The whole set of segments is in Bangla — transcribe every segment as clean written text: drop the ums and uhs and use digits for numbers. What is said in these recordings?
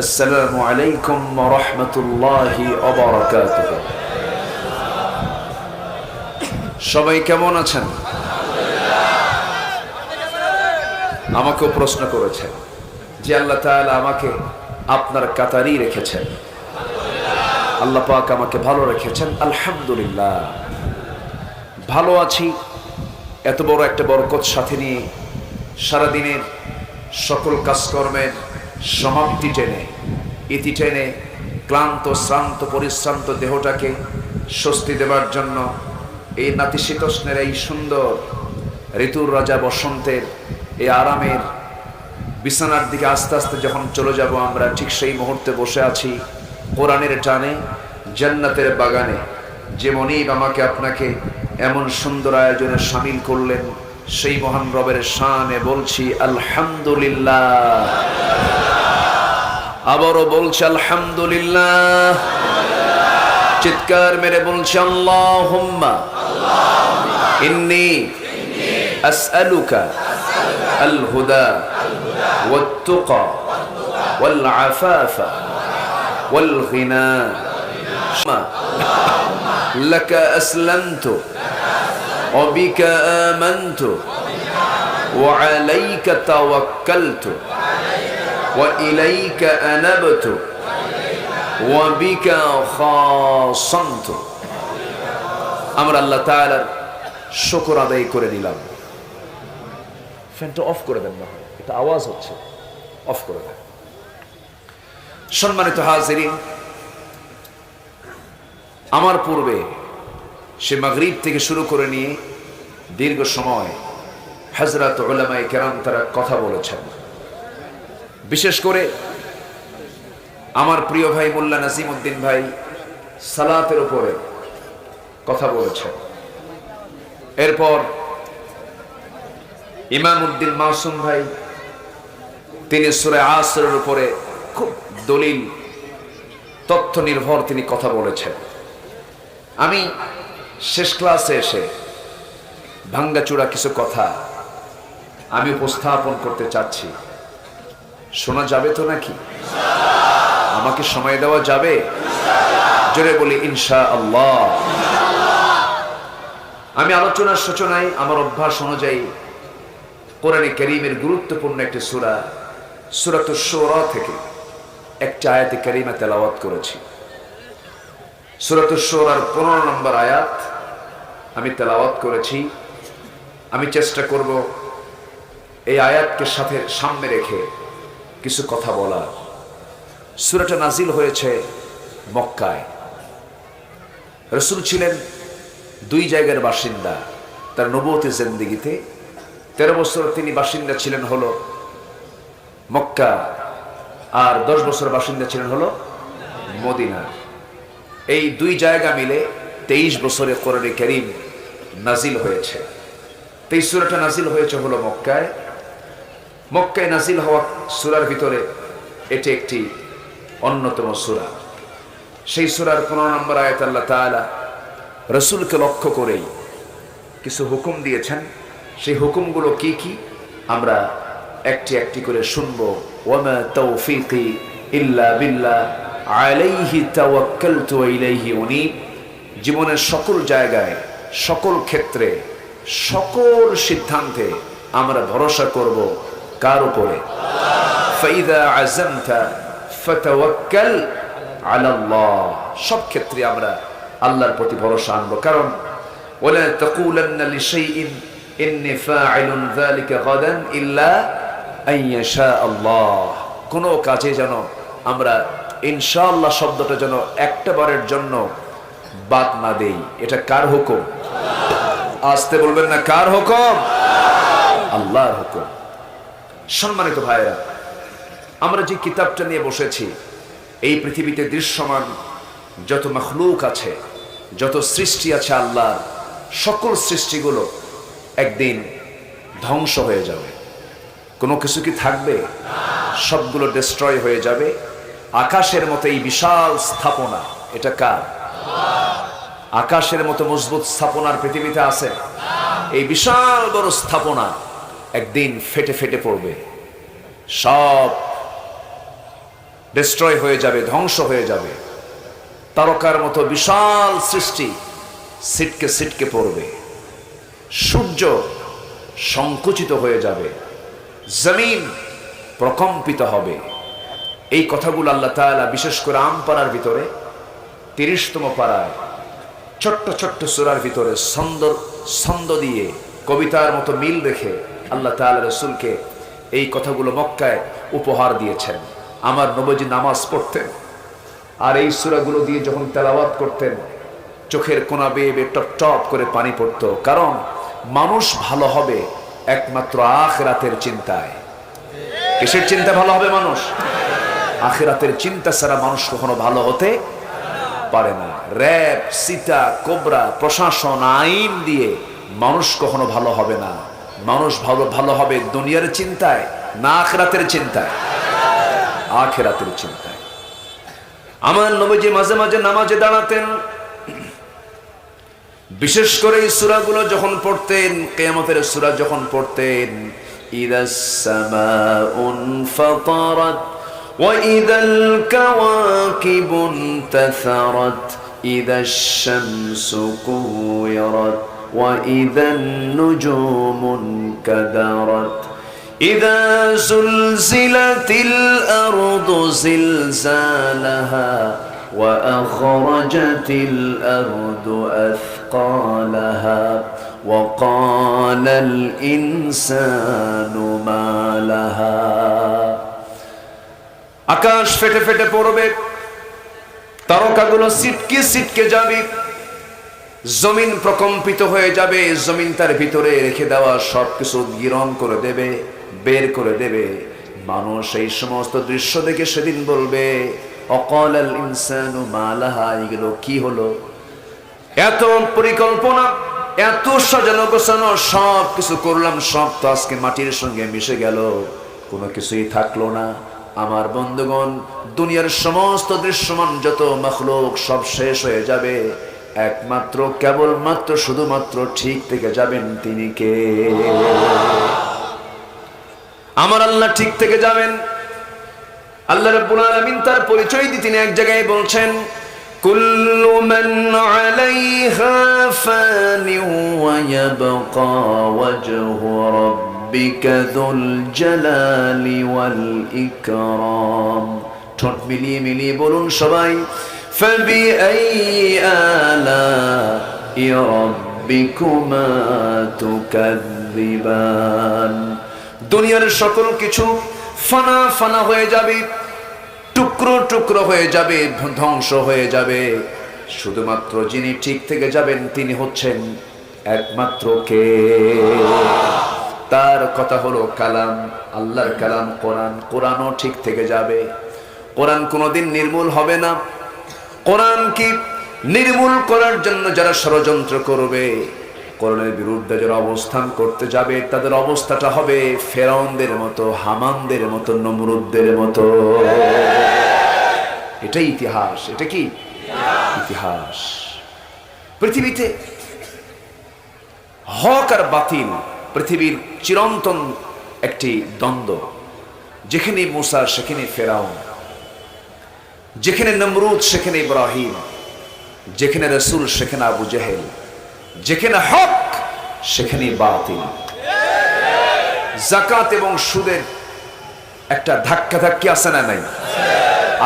আসসালামু আলাইকুম ওয়া রাহমাতুল্লাহি ওয়া বারাকাতুহু। সবাই কেমন আছেন? আমাকেও প্রশ্ন করেছেন যে আল্লাহ তাআলা আমাকে আপনার কাতারেই রেখেছেন। আল্লাহ পাক আমাকে ভালো রেখেছেন, আলহামদুলিল্লাহ। ভালো আছি, এত বড় একটা বরকত সাথে নিয়ে সারাদিনের সকল কাজকর্মের সমাপ্তি টেনে, ইতি টেনে ক্লান্ত শ্রান্ত পরিশ্রান্ত দেহটাকে স্বস্তি দেবার জন্য এই নাতিশীতোষ্ণের এই সুন্দর ঋতুর রাজা বসন্তের এই আরামের বিছানার দিকে আস্তে আস্তে যখন চলে যাব আমরা, ঠিক সেই মুহূর্তে বসে আছি কোরআনের টানে জান্নাতের বাগানে। যে মনিব আমাকে আপনাকে এমন সুন্দর আয়োজনে শামিল করলেন, সেই মহান রবের শানে বলছি আলহামদুলিল্লাহ। আবারও বলছি আলহামদুলিল্লাহ। চিৎকার মেরে বলছি আল্লাহুম্মা ইন্নী আসআলুকা আল হুদা ওয়াত তুকা ওয়াল আফাফা ওয়াল গিনা লাকা আসলামতু ওয়া বিকা আমানতু ওয়া আলাইকা তাওয়াক্কালতু ওয়া ইলাইকা আনাবতু ওয়া বিকা খাসামতু। আমরা আল্লাহ তাআলার শুকর আদায় করে নিলাম। ফ্যানটা অফ করে দেন না, এটা আওয়াজ হচ্ছে, অফ করে দেন। সম্মানিত হাজিরিন, আমার পূর্বে সে মাগরিব থেকে শুরু করে নিয়ে দীর্ঘ সময় হযরত উলামায়ে কেরাম তারা কথা বলেছেন। বিশেষ করে আমার প্রিয় ভাই মোল্লা নাজিমউদ্দিন ভাই সালাতের উপরে কথা বলেছেন। এরপর ইমামউদ্দিন মাসুম ভাই তিনি সূরা আসরের উপরে খুব দলিল তথ্য নির্ভর তিনি কথা বলেছেন। আমি শেষ ক্লাসে এসে ভাঙ্গাচূড়া কিছু কথা আমি উপস্থাপন করতে চাচ্ছি। শোনা যাবে তো নাকি? আমাকে সময় দেওয়া যাবে? জোরে বলি ইনশাআল্লাহ। আমি আলোচনার সূচনায় আমার অভ্যাস অনুযায়ী কোরআনে কারীমের গুরুত্বপূর্ণ একটি সূরা সূরাতুশ শুরা থেকে একটা আয়াতে কারীমা তেলাওয়াত করেছি। সূরাতুশ শুরার 15 নম্বর আয়াত আমি তেলাওয়াত করেছি। আমি চেষ্টা করব এই আয়াতকে সামনে রেখে কিছু কথা বলা। সূরাটা নাজিল হয়েছে মক্কায়। রাসূল ছিলেন 2 জায়গার বাসিন্দা। তার নবুয়তি জিন্দেগিতে 13 বছর তিনি বাসিন্দা ছিলেন হলো মক্কা, আর 10 বছর বাসিন্দা ছিলেন হলো মদিনা। এই 2 জায়গা মিলে 23 বছরে কোরআনে কারীম নাজিল হয়েছে। এই সূরাটা নাজিল হয়েছে হলো মক্কায়। মক্কায় নাজিল হওয়া সূরার ভিতরে এটি একটি অন্যতম সূরা। সেই সূরার 15 নম্বর আয়াত আল্লাহ তাআলা রাসূলকে লক্ষ্য করেই কিছু হুকুম দিয়েছেন। সেই হুকুমগুলো কি কি আমরা একটি একটি করে শুনবো। ওয়ামা তাওফীকি ইল্লা বিল্লাহ আলাইহি তাওয়াক্কালতু ওয়া ইলাইহি উনীব। জীবনের সকল জায়গায়, সকল ক্ষেত্রে, সকল সিদ্ধান্তে আমরা ভরসা করব কার উপরে? ফাইযা আযামতা ফাতাওয়াক্কাল আলাল্লাহ। সব ক্ষেত্রে আমরা আল্লাহর প্রতি ভরসা আনবো। কারণ ওয়ালা তাকুলান্না লিশাইইন ইন্নী ফাইলুন যালিকা গাদান ইল্লা আইয়াশা আল্লাহ। কোন কাজে যেন আমরা ইনশাআল্লাহ শব্দটা যেন একটা বারের জন্য বাদ না দেই। এটা কার হুকুম? আসতে বলবেন না, কার হুকুম? আল্লাহর হুকুম। সম্মানিত ভাইরা, আমরা যে কিতাবটা নিয়ে বসেছি, এই পৃথিবীতে দৃশ্যমান যত মাখলুক আছে, যত সৃষ্টি আছে আল্লাহর, সকল সৃষ্টিগুলো একদিন ধ্বংস হয়ে যাবে। কোনো কিছু কি থাকবে? সবগুলো ডিস্ট্রয় হয়ে যাবে। আকাশের মতো এই বিশাল স্থাপনা, এটা কার? আকাশের মতো মজবুত স্থাপনার পৃথিবীতে আছে? এই বিশাল বড় স্থাপনা একদিন ফেটে ফেটে পড়বে। সব ডিস্ট্রয় হয়ে যাবে, ধ্বংস হয়ে যাবে। তারকার মতো বিশাল সৃষ্টি ছিটকে ছিটকে পড়বে, সূর্য সংকুচিত হয়ে যাবে, জমিন প্রকম্পিত হবে। এই কথাগুলো আল্লাহ তাআলা বিশেষ করে আমপাড়ার ভিতরে 30তম পাড়ায় ছোট্ট ছোট্ট সূরার ভিতরে ছন্দ দিয়ে কবিতার মতো মিল রেখে আল্লাহ তাআলা রাসূলকে এই কথাগুলো মক্কায় উপহার দিয়েছেন। আমার নবীজি নামাজ পড়তেন আর এই সূরাগুলো দিয়ে যখন তেলাওয়াত করতেন চোখের কোনা বেয়ে বেয়ে টপ টপ করে পানি পড়তো। কারণ মানুষ ভালো হবে একমাত্র আখিরাতের চিন্তায়। কিসের চিন্তা ভালো হবে মানুষ? আখিরাতের চিন্তা ছাড়া মানুষ কখনো ভালো হতে পারে না। র‍্যাব, সিটা, কোবরা, প্রশাসন, আইন দিয়ে মানুষ কখনো ভালো হবে না। মানুষ ভালো হবে দুনিয়ার চিন্তায় না আখিরাতের চিন্তায়? আখিরাতের চিন্তায়। আমার নবীজি মাঝে মাঝে নামাজে দাঁড়াতেন, বিশেষ করে এই সূরাগুলো যখন পড়তেন, কিয়ামতের সূরা যখন পড়তেন, ইদাস সামাউন ফাতারাত ওয়া ইদাল কাওয়াকিবু ইনতাসারাত ইদাশ শামসু কুওয়িরাত ওয়া ইদান নুজুমু ইনকাদারাত ইদা যুলজিলাতিল আরদু জিলজালাহা ওয়া আখরাজাতিল আরদু আথকালাহা ওয়া ক্বালাল ইনসানু মা লাহা। আকাশ ফেটে ফেটে পড়বে, তারকাগুলো ছিটকে ছিটকে যাবে, জমিন প্রকম্পিত হয়ে যাবে, জমিন তার ভিতরে রেখে দেওয়া সবকিছু গিরণ করে দেবে, বের করে দেবে। মানুষ এই সমস্ত দৃশ্য দেখে সেদিন বলবে অকালাল ইনসানু মা লাহা, এগুলো কি হলো? এত পরিকল্পনা, এত সাজানো গোছানো সব কিছু করলাম, সব তো আজকে মাটির সঙ্গে মিশে গেল, কোনো কিছুই থাকলো না। আমার বন্ধুগণ, দুনিয়ার সমস্ত দৃশ্যমান যত মাখলুক সব শেষ হয়ে যাবে, একমাত্র কেবলমাত্র শুধুমাত্র ঠিক থেকে যাবেন তিনি কে? আমার আল্লাহ ঠিক থেকে যাবেন। আল্লাহ রাব্বুল আলামিন তার পরিচয় দিয়ে তিনি এক জায়গায় বলছেন, কুল্লু মান আলাইহা ফানি ওয়া ইয়াবকা ওয়াজহু রাব্বিকা যুল জালালি ওয়াল ইকরাম। ঠোঁট মিলিয়ে মিলিয়ে বলুন সবাই, ফাবিআইয়ি আলাই রাব্বিকুমা তুকাযযিবান। দুনিয়ার সকল কিছু ফানা ফানা হয়ে যাবে, টুকরো টুকরো হয়ে যাবে, ধ্বংস হয়ে যাবে। শুধুমাত্র যিনি ঠিক থেকে যাবেন তিনি হচ্ছেন একমাত্র কে? তার কথা হলো কালাম, আল্লাহর কালাম কোরআন। কোরআনও ঠিক থেকে যাবে, কোরআন কোনোদিন নির্মূল হবে না। কোরআন কি নির্মূল করার জন্য যারা ষড়যন্ত্র করবে, কোরআনের বিরুদ্ধে যারা অবস্থান করতে যাবে, তাদের অবস্থাটা হবে ফেরাউনদের মতো, হামানদের মতো, নমরুদদের মতো। এটাই ইতিহাস। এটা কি ইতিহাস? পৃথিবীতে হক আর বাতিল পৃথিবীর চিরন্তন একটি দ্বন্দ্ব। যেখানে মুসা সেখানে ফেরাউন, যেখানে নমরুদ সেখানে ইব্রাহিম, যেখানে রাসূল সেখানে আবু জেহেল, যেখানে হক সেখানে বাতিল। যাকাত এবং সুদের একটা ধাক্কা ধাক্কি আছে না নাই?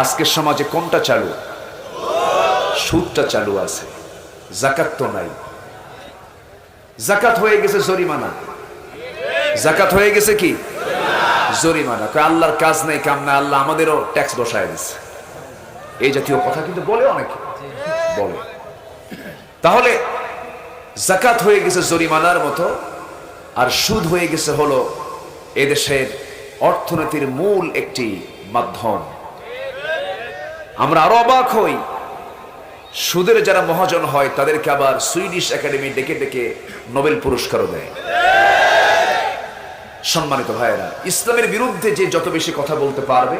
আজকের সমাজে কোনটা চালু? সুদটা চালু আছে, যাকাত তো নাই। যাকাত হয়ে গেছে জরিমানা। যাকাত হয়ে গেছে কি? জরিমানা। আল্লাহর কাজ নেই, কাম না, আল্লাহ আমাদেরও ট্যাক্স বসায় দিচ্ছে। এই জাতীয় কথা কিন্তু বলে অনেকে, বলে। তাহলে যাকাত হয়ে গেছে জরিমানার মতো, আর সুদ হয়ে গেছে হলো এদেশের অর্থনীতির মূল একটি মাধ্যম। আমরা আরো অবাক হই, সুদের যারা মহাজন হয় তাদেরকে আবার সুইডিশ একাডেমি ডেকে ডেকে নোবেল পুরস্কারও দেয়। সম্মানিত ভাইয়েরা, ইসলামের বিরুদ্ধে যে যত বেশি কথা বলতে পারবে,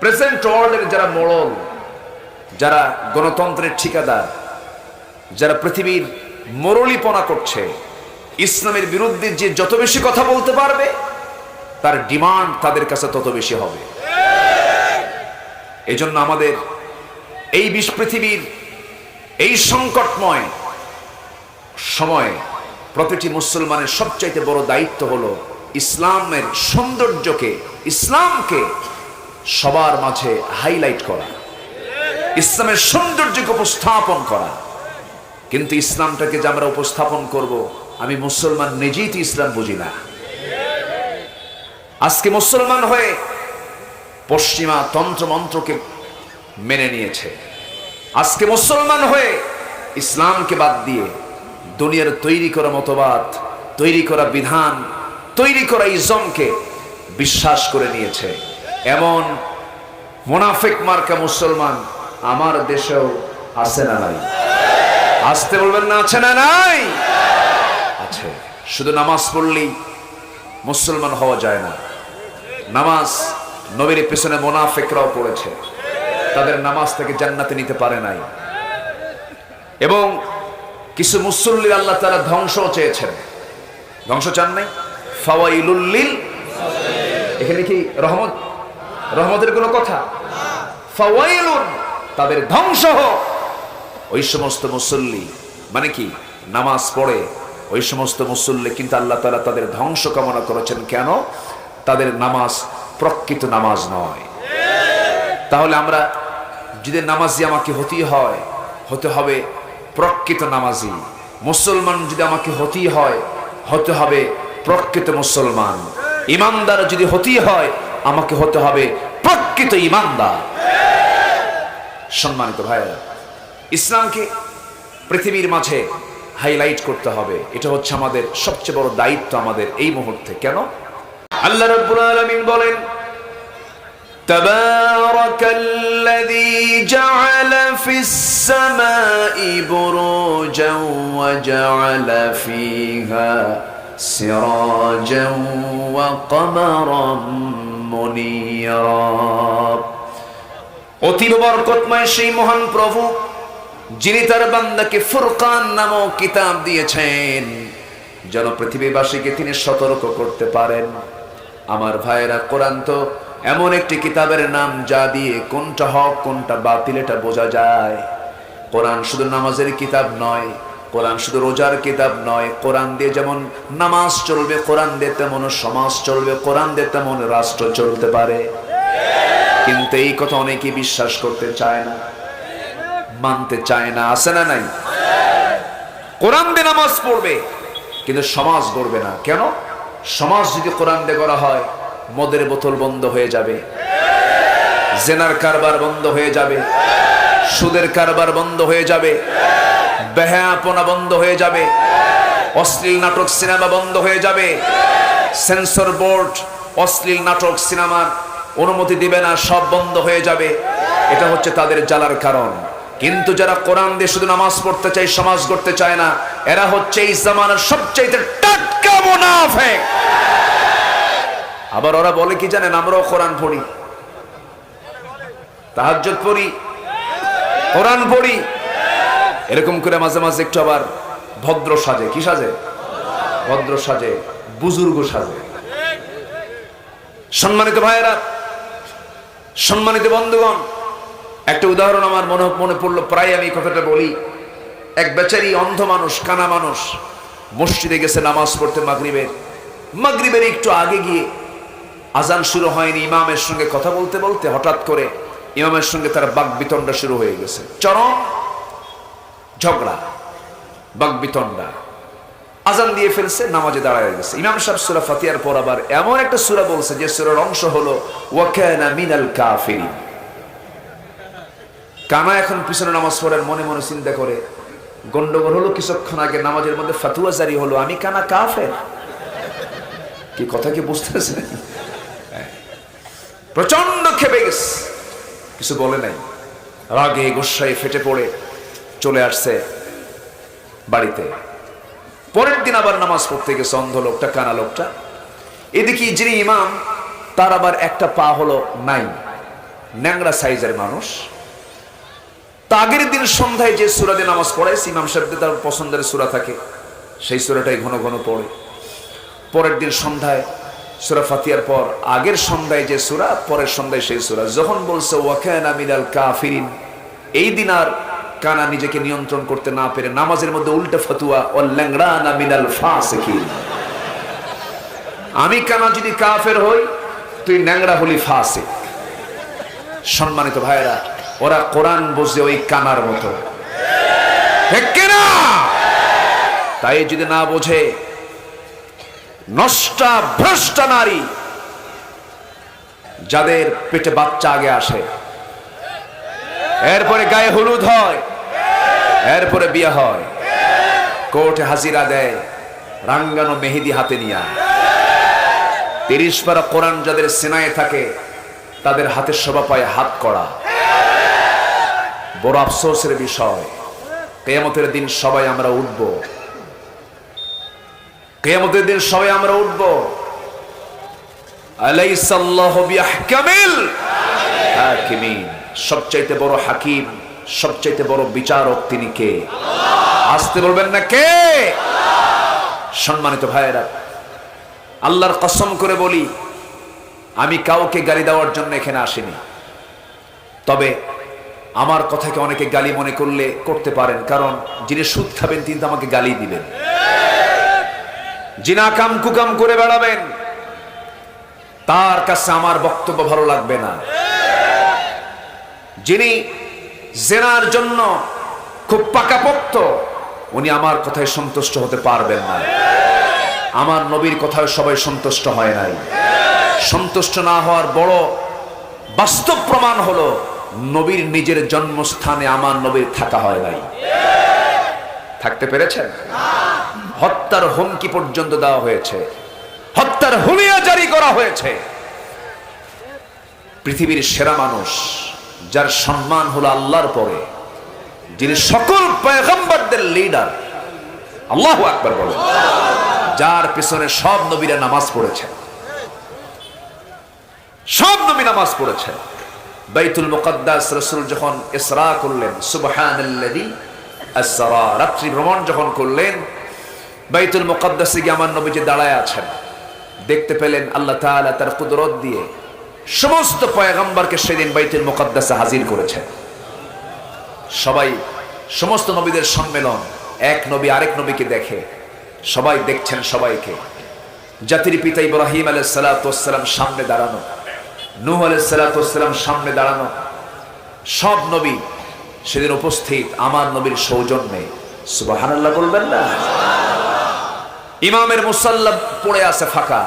প্রেজেন্ট ওয়ার্ল্ডের যারা মোড়ল, যারা গণতন্ত্রের ঠিকাদার, যারা পৃথিবীর মোড়লিপনা করছে, ইসলামের বিরুদ্ধে যে যত বেশি কথা বলতে পারবে, তার ডিমান্ড তাদের কাছে তত বেশি হবে। এজন্য আমাদের এই বিশ্ব পৃথিবীর এই সংকটময় সময়ে প্রতিটি মুসলমানের সবচাইতে বড় দায়িত্ব হলো ইসলামের সৌন্দর্যকে, ইসলামকে সবার মাঝে হাইলাইট করা, ইসলামের সৌন্দর্যকে উপস্থাপন করা। কিন্তু ইসলামটাকে যে আমরা উপস্থাপন করব, আমি মুসলমান নিজেই তো ইসলাম বুঝি না। আজকে মুসলমান হয়ে পশ্চিমা তন্ত্র মন্ত্রকে মেনে নিয়েছে। আজকে মুসলমান হয়ে ইসলামকে বাদ দিয়ে দুনিয়ার তৈরি করা মতবাদ, তৈরি করা বিধান, তৈরি করা ইজমকে বিশ্বাস করে নিয়েছে। এমন মুনাফিক মার্কা মুসলমান আমার দেশেও আছে না নাই? আসতে বলবেন না, আছে না নাই? আছে। শুধু নামাজ পড়লেই মুসলমান হওয়া যায় না। নামাজ নবীর পেছনে মুনাফিকরাও পড়েছে, তাদের নামাজ থেকে জান্নাতে নিতে পারে নাই। এবং কিছু মুসল্লি আল্লাহ তাআলা ধ্বংস চেয়েছেন, ধ্বংস চান নাই। ফাওয়াইলুল লিল, এখানে কি রহমতের কোনো কথা? ফাওয়াইলুন, তাদের ধ্বংস হোক। ওই সমস্ত মুসল্লি মানে কি নামাজ পড়ে ওই সমস্ত মুসল্লি, কিন্তু আল্লাহ তাআলা তাদের ধ্বংস কামনা করেছেন। কেন? তাদের নামাজ প্রকৃত নামাজ নয়। তাহলে আমরা যদি নামাজি আমাকে হতে হবে প্রকৃত নামাজি। মুসলমান যদি আমাকে হতে হবে প্রকৃত মুসলমান। ইমানদার যদি হয় আমাকে হতে হবে প্রকৃত ইমানদার। সম্মানিত ভাইরা, ইসলামকে পৃথিবীর মাঝে হাইলাইট করতে হবে। এটা হচ্ছে আমাদের সবচেয়ে বড় দায়িত্ব আমাদের এই মুহূর্তে। কেন? আল্লাহ রাব্বুল আলামিন বলেন, তাবারাকাল্লাযী জাআলা ফিস সামাই বুরুজান ওয়া জাআলা ফিহা সিরাজান ওয়া কমারান মুনীরা। অতীব বরকতময় সেই মহান প্রভু, যিনি তার বান্দাকে ফুরকান নামক কিতাব দিয়েছেন, যেন পৃথিবীবাসীকে তিনি সতর্ক করতে পারেন। আমার ভাইয়েরা, কোরআন তো এমন একটি কিতাবের নাম যা দিয়ে কোনটা হক কোনটা বাতিল এটা বোঝা যায়। কোরআন শুধু নামাজের কিতাব নয়, কোরআন শুধু রোজার কিতাব নয়। কোরআন দিয়ে যেমন নামাজ চলবে, কোরআন দিয়ে তেমন সমাজ চলবে, কোরআন দিয়ে তেমন রাষ্ট্র চলতে পারে। কিন্তু এই কথা অনেকেই বিশ্বাস করতে চায় না, মানতে চায় না। আছে না নাই? কোরআন দিয়ে নামাজ পড়বে কিন্তু সমাজ গড়বে না। কেন? সমাজ যদি কোরআন দিয়ে গড়া হয়, মদের বোতল বন্ধ হয়ে যাবে, জেনার কারবার বন্ধ হয়ে যাবে, সুদের কারবার বন্ধ হয়ে যাবে, বেহায়াপনা বন্ধ হয়ে যাবে, অশ্লীল নাটক সিনেমা বন্ধ হয়ে যাবে। সেন্সর বোর্ড অশ্লীল নাটক সিনেমার অনুমতি দিবে না, সব বন্ধ হয়ে যাবে। এটা হচ্ছে তাদের জ্বালার কারণ। কিন্তু যারা কোরআন দিয়ে শুধু নামাজ পড়তে চায়, সমাজ গড়তে চায় না, এরা হচ্ছে এই জামানার সবচেয়ে টাটকা মুনাফিক। আবার ওরা বলে কি জানেন? আমরাও কোরআন পড়ি, তাহাজ্জুদ পড়ি, কোরআন পড়ি, এরকম করে মাঝে মাঝে একটু আবার ভদ্র সাজে। কি সাজে? ভদ্র সাজে, বুজুর্গ সাজে। সম্মানিত ভাইয়েরা, সম্মানিত বন্ধুগণ, একটা উদাহরণ আমার মনে পড়লো, প্রায় আমি কথাটা বলি। এক বেচারি অন্ধ মানুষ, কানা মানুষ, মসজিদে গেছে নামাজ পড়তে। মাগরিবের একটু আগে গিয়ে, আজান শুরু হয়নি, ইমামের সঙ্গে কথা বলতে বলতে হঠাৎ করে ইমামের সঙ্গে তার বাকবিতণ্ডা শুরু হয়ে গেছে। চরম ঝগড়া, বাকবিতণ্ডা। আজান দিয়ে ফেলছে, নামাজে দাঁড়ায় গেছে। ইমাম সাহেব সূরা ফাতিহার পর আবার এমন একটা সূরা বলছে যে সূরার অংশ হলো ওয়া কানা মিনাল কাফিরিন। কানা এখন পিছনে নামাজ পড়ার মনে মনে চিন্তা করে, গন্ডগোল হলো কিছুক্ষণ আগে, নামাজের মধ্যে ফাতুয়া জারি হলো, আমি কানা কাফের। কি কথা কি বুঝতেছে? প্রচন্ড খেপে গেছে, কিছু বলে নাই। রাগে গোসায় ফেটে পড়ে চলে আসছে বাড়িতে। পরের দিন আবার নামাজ পড়তে গেছে অন্ধ লোকটা, কানা লোকটা। এদিকে যিনি ইমাম, তার আবার একটা পা হলো নাই, ন্যাংরা সাইজের মানুষ। আগের দিন সন্ধ্যায় যে সূরা দিয়ে নামাজ পড়াইছে, ইমাম সাহেবদের তার পছন্দের সূরা থাকে, সেই সূরাটাই ঘন ঘন পড়ে। পরের দিন সন্ধ্যায় সূরা ফাতিহার পর আগের সন্ধ্যায় যে সূরা, পরের সন্ধ্যায় সেই সূরা। যখন বলছে ওয়া কানা মিনাল কাফিরিন, এই দিন আর কানা নিজেকে নিয়ন্ত্রণ করতে না পেরে নামাজের মধ্যে উল্টা ফতুয়া, ওয়াল লাংরানা মিনাল ফাসিকিন, আমি কানা যদি কাফের হই, তুই ন্যাংরা হলি ফাসিক। সম্মানিত ভাইরা, ওরা কোরআন বোঝে ওই কানার মতো, ঠিক কিনা? তাই যদি না বোঝে, নষ্টা ভ্রষ্টা নারী যাদের পেটে বাচ্চা আগে আসে, এরপরে গায়ে হলুদ হয়, এরপরে বিয়ে হয়, কোর্টে হাজিরা দেয়, রাঙ্গানো মেহেদি হাতে নিয়ে 30 পারা কোরআন যাদের সিনায় থাকে, তাদের হাতের শোভা পায় হাত করা। বড় আফসোসের বিষয়, কিয়ামতের দিন সবাই আমরা উঠব, কিয়ামতের দিন সবাই আমরা উঠব। আলাইসাল্লাহু বিআহকামিল হাকিমিন, সবচাইতে বড় হাকিম, সবচাইতে বড় বিচারক তিনি কে? আসতে বলবেন না কে? সম্মানিত ভাইয়েরা, আল্লাহর কসম করে বলি, আমি কাউকে গালি দেওয়ার জন্য এখানে আসিনি। তবে আমার কথাকে অনেকে গালি মনে করলে করতে পারেন, কারণ যিনি সুদ খাবেন তিনি তো আমাকে গালি দিবেন, যিনি কাম কুকাম করে বেড়াবেন তার কাছে আমার বক্তব্য ভালো লাগবে না, যিনি জেনার জন্য খুব পাকাপোক্ত উনি আমার কথায় সন্তুষ্ট হতে পারবেন না। আমার নবীর কথায় সবাই সন্তুষ্ট হয় নাই। সন্তুষ্ট না হওয়ার বড় বাস্তব প্রমাণ হলো, নবীর নিজের জন্মস্থানে আমার নবীর থাকা হয় নাই। থাকতে পেরেছেন? হত্যার হুমকি পর্যন্ত দেওয়া হয়েছে, হত্যার হুলিয়া জারি করা হয়েছে। পৃথিবীর সেরা মানুষ, যার সম্মান হলো আল্লাহর পরে, যিনি সকল পয়গম্বরদের লিডার, আল্লাহু আকবার বলেন, যার পিছনে সব নবীরা নামাজ পড়েছেন, সব নবী নামাজ পড়েছেন। বাইতুল মুকাদ্দাস রাসূল যখন ইসরা করলেন, সুবহানাল্লাযী আসরা, রাত্রি ভ্রমণ যখন করলেন, বাইতুল মুকাদ্দাসে গিয়ে আমার নবী যে দাঁড়ায় আছেন, দেখতে পেলেন আল্লাহ তাআলা তার কুদরত দিয়ে সমস্ত পয়গম্বরকে সেদিন বাইতুল মুকাদ্দাসে হাজির করেছেন। সবাই, সমস্ত নবীদের সম্মেলন, এক নবী আরেক নবীকে দেখে, সবাই দেখছেন সবাইকে। জাতির পিতা ইব্রাহিম আলাইহিস সালাতু ওয়াস সালাম সামনে দাঁড়ানো, নূহ আলাইহিস সালাতু ওয়াস সালাম সামনে দাঁড়ানো, সব নবী সেদিন উপস্থিত আমার নবীর সৌজন্যে। সুবহানাল্লাহ বলবেন না? ইমামের মুসাল্লা পড়ে আছে ফাঁকা,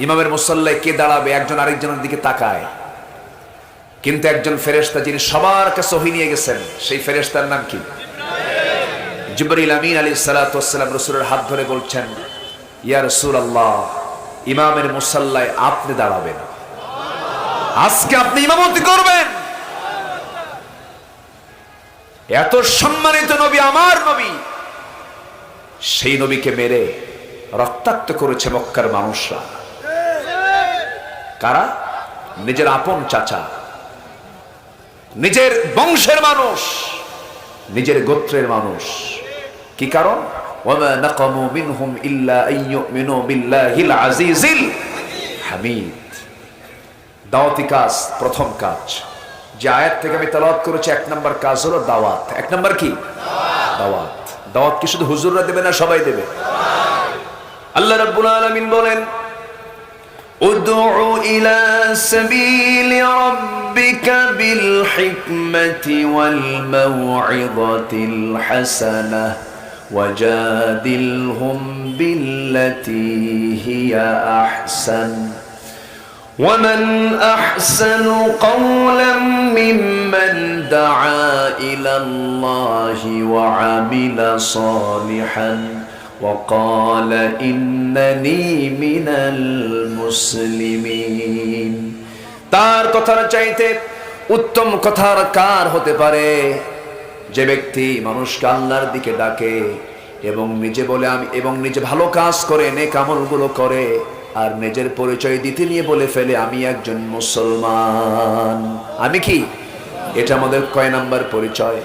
ইমামের মুসাল্লায় কে দাঁড়াবে? একজন আরেকজনের দিকে তাকায়, কিন্তু একজন ফেরেশতা যিনি সবার কাছে ওহী নিয়ে গেছেন, সেই ফেরেশতার নাম কি? জিবরিল আমিন আলাইহিস সালাতু ওয়াস সালাম রাসূলের হাত ধরে বলছেন, ইয়া রাসূলুল্লাহ, ইমামের মুসাল্লায় আপনি দাঁড়াবেন, আজকে আপনি ইমামতি করবেন। এত সম্মানিত নবী আমার নবী, সেই নবীকে মেরে রক্তাক্ত করেছে মক্কার মানুষরা। কারা? নিজের আপন চাচা, নিজের বংশের মানুষ, নিজের গোত্রের মানুষ। কি কারণ? ওয়ামা নাকামু মিনহুম ইল্লা আইয়ুমিনু বিল্লাহিল আজিজিল হামিদ। দাওয়াতি কাজ, প্রথম কাজ যে আয়াত থেকে আমি তেলাওয়াত করেছি, 1 নম্বর কাজ হলো দাওয়াত। 1 নম্বর কি? দাওয়াত। দাওয়াত কি শুধু হুজুররা দেবে না সবাই দেবে? আল্লাহ রাব্বুল আলামিন বলেন, উদউ ইলা সাবিলি রাব্বিকা বিল হিকমাতি ওয়াল মাউইযাতিল হাসানাহ ওয়াজাদিলহুম বিল্লাতী হিয়া আহসান ومن أحسن قولا ممن دعا إلى الله وعمل صالحا وقال إنني من المسلمين। তার কথার চাইতে উত্তম কথার কার হতে পারে? যে ব্যক্তি মানুষকে আল্লাহর দিকে ডাকে এবং নিজে বলে আমি, এবং নিজে ভালো কাজ করে, নেক আমলগুলো করে, আর নিজের পরিচয় দিতে নিয়ে বলে ফেলে আমি একজন মুসলমান। আমি কি? এটা আমাদের কয় নাম্বার পরিচয়?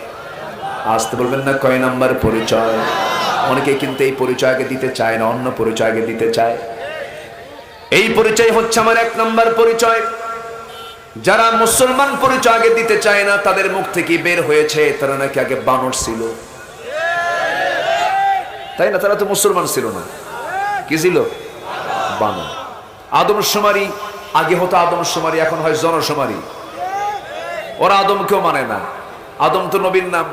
আসতে বলবেন না, কয় নাম্বার পরিচয়? অনেকে কিন্তু এই পরিচয় আগে দিতে চায় না, অন্য পরিচয় আগে দিতে চায়। এই পরিচয় হচ্ছে আমার 1 নম্বর পরিচয়। যারা মুসলমান পরিচয় আগে দিতে চায় না, তাদের মুখ থেকে বের হয়েছে তারা নাকি আগে বানর ছিল। তাই না? তারা তো মুসলমান ছিল না, কি ছিল? বানর। আদমশুমারি আগে হতো আদমশুমারি, এখন হয় জনশুমারি। ওরা আদমকেও মানে না, আদম তো নবীর নাম,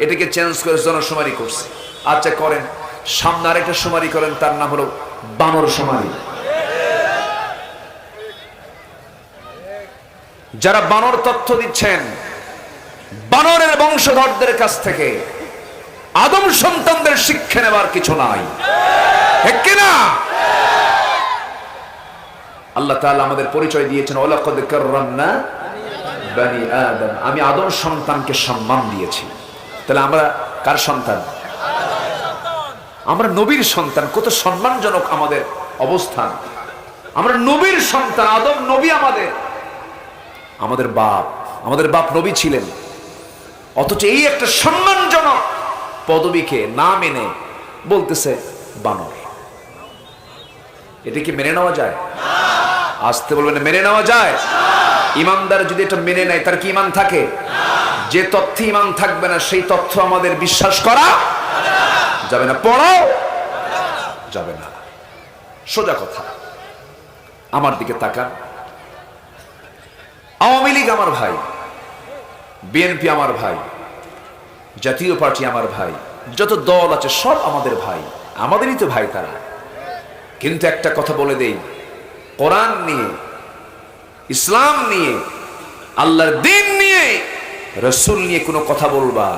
এটাকে চেঞ্জ করে জনশুমারি করছে। আচ্ছা করেন, সামনে আরেকটা শুমারি করেন, তার নাম হলো বানর শুমারি। যারা বানর তথ্য দিচ্ছেন, বানরের বংশধরদের কাছ থেকে আদম সন্তানদের শিক্ষা নেবার কিছু নাই, ঠিক কিনা? আল্লাহ তাআলা আমাদের পরিচয় দিয়েছেন, ওয়ালাকাদ কাররামনা বনি আদম, আমি আদম সন্তানকে সম্মান দিয়েছি। তাহলে আমরা কার সন্তান? আমরা নবীর সন্তান। কত সম্মানজনক আমাদের অবস্থান। আমরা নবীর সন্তান, আদম নবী আমাদের বাপ নবী ছিলেন, অথচ এই একটা সম্মানজনক পদবীকে না মেনে বলতেছে বানর। এটা কি মেনে নেওয়া যায়? আসতে বলবেন, মেনে নেওয়া যায়? ইমানদার যদি এটা মেনে নেয়, তার কি ইমান থাকে? যে তথ্যে ইমান থাকবে না, সেই তথ্য আমাদের বিশ্বাস করা যাবে না, পড়াও যাবে না। সোজা কথা। আমার দিকে তাকান। আওয়ামী লীগ আমার ভাই, বিএনপি আমার ভাই, জাতীয় পার্টি আমার ভাই, যত দল আছে সব আমাদের ভাই, আমাদেরই তো ভাই তারা। কিন্তু একটা কথা বলে দেই, কোরআন নিয়ে, ইসলাম নিয়ে, আল্লাহর দ্বীন নিয়ে, রাসূল নিয়ে কোনো কথা বলবা,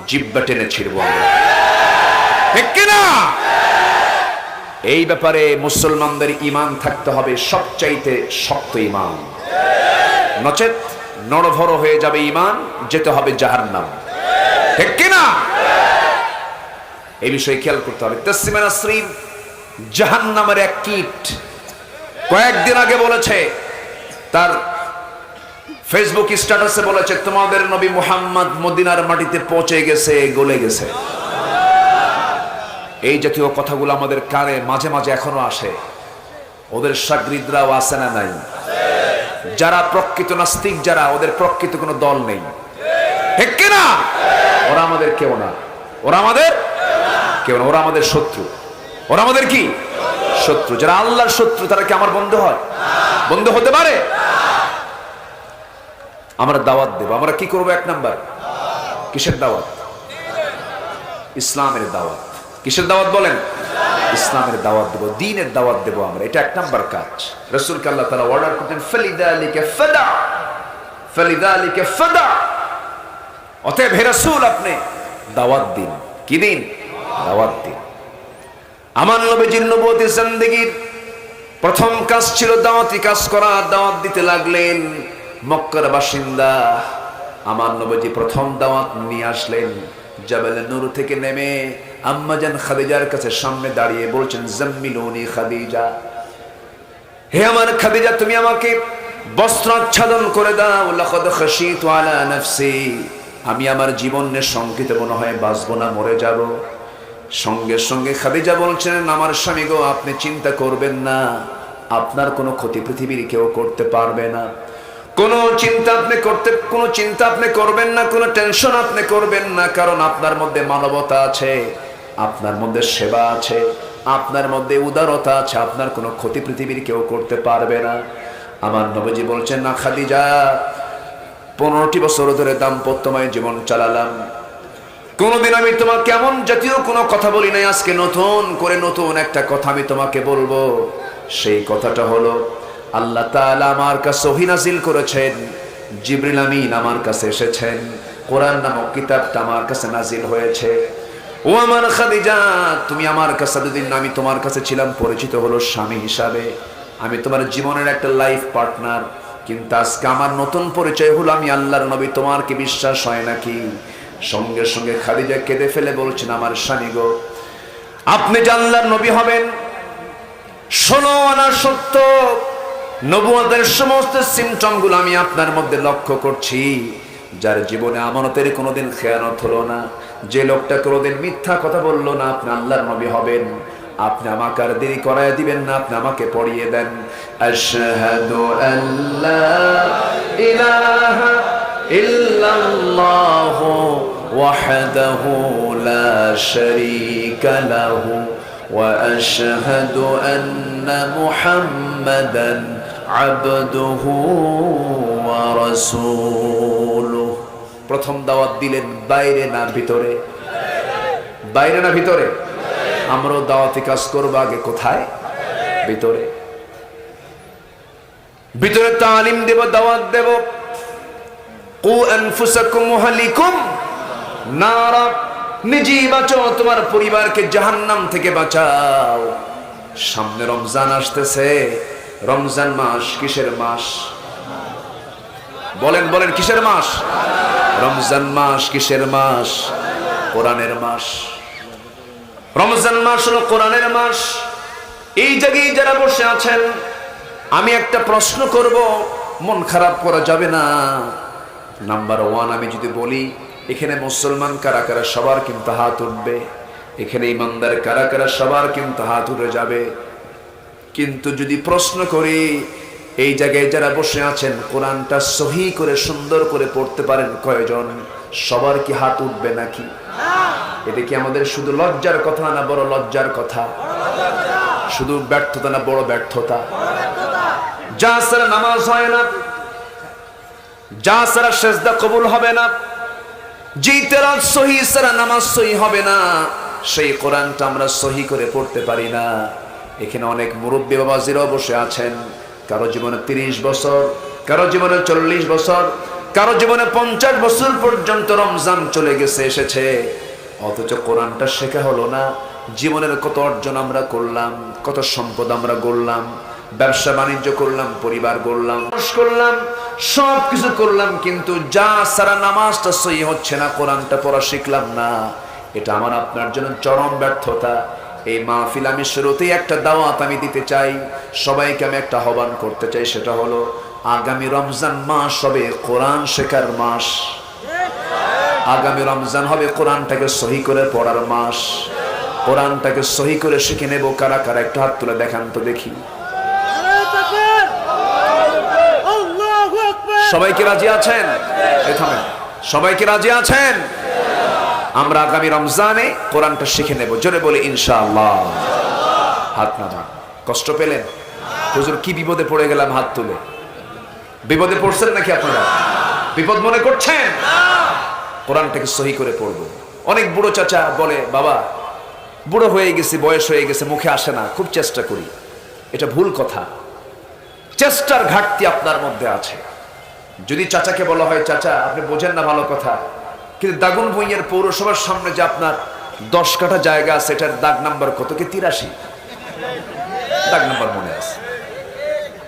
জিহ্বা টেনে ছিড়বো আমরা, ঠিক কিনা? এই ব্যাপারে মুসলমানদের ঈমান থাকতে হবে সবচাইতে শক্ত ঈমান, নচেত নড়ভড় হয়ে যাবে ঈমান, যেতে হবে জাহান্নাম, ঠিক কিনা? এই বিষয়ে খেয়াল করতে হবে। তাসলিমা নাসরিন জাহান্নামের এক কীট কয়েকদিন আগে বলেছে, তার ফেসবুক স্ট্যাটাসে বলেছে, তোমাদের নবী মুহাম্মদ মদিনার মাটিতে পৌঁছে গেছে, গলে গেছে। এই জাতীয় কথাগুলো আমাদের কানে মাঝে মাঝে এখনো আসে। ওদের শাগরিদরাও আছে না নাই? যারা প্রকৃত নাস্তিক, যারা, ওদের প্রকৃত কোনো দল নেই, ঠিক কিনা? ওরা আমাদের কেউ না, ওরা আমাদের কেউ না, ওরা আমাদের শত্রু। ওরা আমাদের কি? শত্রু। যারা আল্লাহর শত্রু, তারা কি আমার বন্ধু হয়? বন্ধু হতে পারে? আমরা দাওয়াত দেব। আমরা কি করবো? 1 নাম্বার, কিসের দাওয়াত? ইসলামের দাওয়াত। কিসের দাওয়াত বলেন? ইসলামের দাওয়াত দেব, দ্বীনের দাওয়াত দেব আমরা। এটা 1 নাম্বার কাজ। রাসূলকে আল্লাহ তাআলা অর্ডার করতেন, ফালিযালিকা ফাদা, ফালিযালিকা ফাদা। অতএব হে রাসূল, আপনি দাওয়াত দিন। কি দিন? দাওয়াত দিন। আমার নবীজির নবুয়তের জিন্দেগীর প্রথম কাজ ছিল দাওয়াতি কাজ করা। দাওয়াত দিতে লাগলেন। মক্কার বাসিন্দা আমার নবীজি প্রথম দাওয়াত নিয়ে আসলেন। জাবালে নূর থেকে নেমে আম্মাজান খাদিজার কাছে সামনে দাঁড়িয়ে বলছেন, জাম্মিলুনি খাদিজা, হে আমার খাদিজা, তুমি আমাকে বস্ত্র আচ্ছাদন করে দাও। লাকাদ খাশিতু আলা নাফসি, আমি আমার জীবনে শঙ্কিত মনে হয় বাঁচবো না, মরে যাব। সঙ্গে সঙ্গে খাদিজা বলছেন, আমার স্বামী গো, আপনি চিন্তা করবেন না, আপনার কোনো ক্ষতি পৃথিবীর কেউ করতে পারবে না। কোনো চিন্তা আপনি করবেন না, কোনো টেনশন আপনি করবেন না, কারণ আপনার মধ্যে মানবতা আছে, আপনার মধ্যে সেবা আছে, আপনার মধ্যে উদারতা আছে, আপনার কোনো ক্ষতি পৃথিবীর কেউ করতে পারবে না। আমার নবীজি বলছেন, না খাদিজা, 15টি বছর ধরে দাম্পত্যময় জীবন চালালাম, কোনদিন আমি তোমাকে এমন জাতীয় কোনো কথা বলি নাই। আজকে নতুন করে নতুন একটা কথা আমি তোমাকে বলবো। সেই কথাটা হলো, আল্লাহ তাআলা আমার কাছে ওহী নাযিল করেছেন, জিবরিল আমিন আমার কাছে এসেছেন, কোরআন নামক কিতাবটা আমার কাছে নাযিল হয়েছে। ও আমার খাদিজা, তুমি আমার কাছে এতদিন আমি তোমার কাছে ছিলাম পরিচিত হলো স্বামী হিসাবে, আমি তোমার জীবনের একটা লাইফ পার্টনার, কিন্তু আজকে আমার নতুন পরিচয় হলো আমি আল্লাহর নবী। তোমার কি বিশ্বাস হয় নাকি? সঙ্গে সঙ্গে খাদিজা কেঁদে ফেলে বলছেন, আমার স্বামী গো, আপনি যে আল্লাহর নবী হবেন, 16 আনা সত্য নবুয়তের সমস্ত সিমটম গুলো আমি আপনার মধ্যে লক্ষ্য করছি। যার জীবনে আমানতের কোনোদিন খেয়ানত হলো না, যে লোকটা কোনোদিন মিথ্যা কথা বললো না, আপনি আল্লাহর নবী হবেন। আপনি আমাকে আর দেরি করায় দিবেন না, আপনি আমাকে পড়িয়ে দেন। আশহাদু আল্লা ইলাহা ইল্লাল্লাহু ওয়াহদাহু লা শারীকা লাহু ওয়া আশহাদু আন্না মুহাম্মাদান আবদুহু ওয়া রাসূলুহু। প্রথম দাওয়াত দিলেন বাইরে না ভিতরে? বাইরে না ভিতরে? আমরাও দাওয়াতি কাজ করবো আগে কোথায়? ভিতরে। ভিতরে তালিম দেব, দাওয়াত দেব। কু আনফুসাকুম ওয়া আহলিকুম নারা, নিজেই বাঁচাও, তোমার পরিবারকে জাহান্নাম থেকে বাঁচাও। সামনে রমজান আসতেছে। রমজান মাস কিসের মাস? বলেন বলেন, কিসের মাস? রমজান মাস কিসের মাস? কোরআনের মাস। রমজান মাস হলো কোরআনের মাস। এই জায়গায় যারা বসে আছেন, আমি একটা প্রশ্ন করব, মন খারাপ করা যাবে না। নাম্বার ওয়ান, আমি যদি বলি এখানে মুসলমান কারা কারা, সবার কিন্তু হাত উঠবে। এখানে ইমানদার কারা কারা, সবার কিন্তু হাত উঠে যাবে। কিন্তু যদি প্রশ্ন করি, এই জায়গায় যারা বসে আছেন কোরআনটা সহি করে সুন্দর করে পড়তে পারেন কয়জন? সবার কি হাত উঠবে নাকি? এটা কি আমাদের শুধু লজ্জার কথা না বড় লজ্জার কথা? শুধু ব্যর্থতা না বড় ব্যর্থতা? যা ছাড়া নামাজ হয় না, যা ছাড়া সেজদা কবুল হবে না, যেই তেলাওয়াত সহি ছাড়া নামাজ সহি হবে না, সেই কোরআনটা আমরা সহি করে পড়তে পারি না। এখানে অনেক মুরব্বী বাবাজিরাও বসে আছেন, কারো জীবনে 30 বছর, কারো জীবনে 40 বছর, কারো জীবনে 50 বছর পর্যন্ত রমজান চলে গেছে এসেছে, অথচ কোরআনটা শেখা হলো না। জীবনের কত অর্জন আমরা করলাম, কত সম্পদ আমরা গড়লাম, ব্যবসা বাণিজ্য করলাম, পরিবার গড়লাম, করলাম, সব কিছু করলাম, কিন্তু যা সারা নামাজটা সহি হচ্ছে না, কোরআনটা পড়া শিখলাম না। এটা আমার আপনার জন্য চরম ব্যর্থতা। এই মাহফিল আমি শুরুতেই একটা দাওয়াত আমি দিতে চাই, সবাইকে আমি একটা আহ্বান করতে চাই, সেটা হলো আগামী রমজান মাস হবে কোরআন শেখার মাস। আগামী রমজান হবে কোরআনটাকে সহি করে পড়ার মাস। কোরআনটাকে সহি করে শিখে নেব। কারা কারা একটু হাত তুলে দেখান তো দেখি। সবাই কি রাজি আছেন? সবাই কি রাজি আছেন? আমরা আগামী রমজানে কোরআনটা শিখে নেব। জোরে বলে ইনশাআল্লাহ। হাত নামান। কষ্ট পেলেন? হুজুর কি বিপদে পড়ে গেলাম? হাত তুলে। বিপদে পড়ছেন নাকি আপনারা? বিপদ মনে করছেন? কোরআনটাকে সহি করে পড়বো। অনেক বুড়ো চাচা বলে, বাবা বুড়ো হয়ে গেছি, বয়স হয়ে গেছে, মুখে আসে না, খুব চেষ্টা করি। এটা ভুল কথা। চেষ্টার ঘাটতি আপনার মধ্যে আছে। যদি চাচাকে বলা হয়, চাচা আপনি বোঝেন না ভালো কথা, কিন্তু দাগন ভূঁইয়ার পৌরসভার সামনে যে আপনার 10 কাঠা জায়গা আছে, এটার দাগ নাম্বার কত? কি 83? দাগ নাম্বার মনে আছে,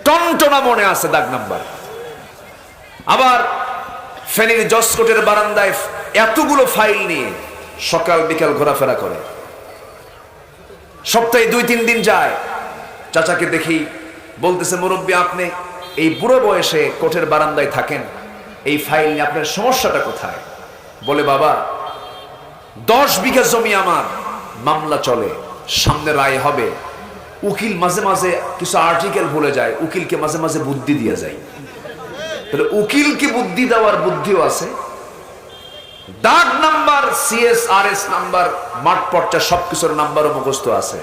টনটনা মনে আছে দাগ নাম্বার। আবার ফেনীর জসকোটের বারান্দায় এতগুলো ফাইল নিয়ে সকাল বিকাল ঘোরাফেরা করে, সপ্তাহে 2-3 দিন যায়। চাচাকে দেখি, বলতেছে, মুরব্বী আপনি এই বুড়ো বয়সে কোঠের বারান্দায় থাকেন, এই ফাইল নিয়ে আপনার সমস্যাটা কোথায়? বলে, বাবা 10 বিঘা জমি আমার, মামলা চলে, সামনে রায় হবে, উকিল মাঝে মাঝে কিছু আর্টিকেল ভুলে যায়, উকিলকে মাঝে মাঝে বুদ্ধি দিয়ে যায়। তাহলে উকিলকে বুদ্ধি দেওয়ার বুদ্ধিও আছে। দাগ নাম্বার, CSRS নাম্বার, মাঠ পর্চা সবকিছুর নাম্বারও মুখস্থ আছে,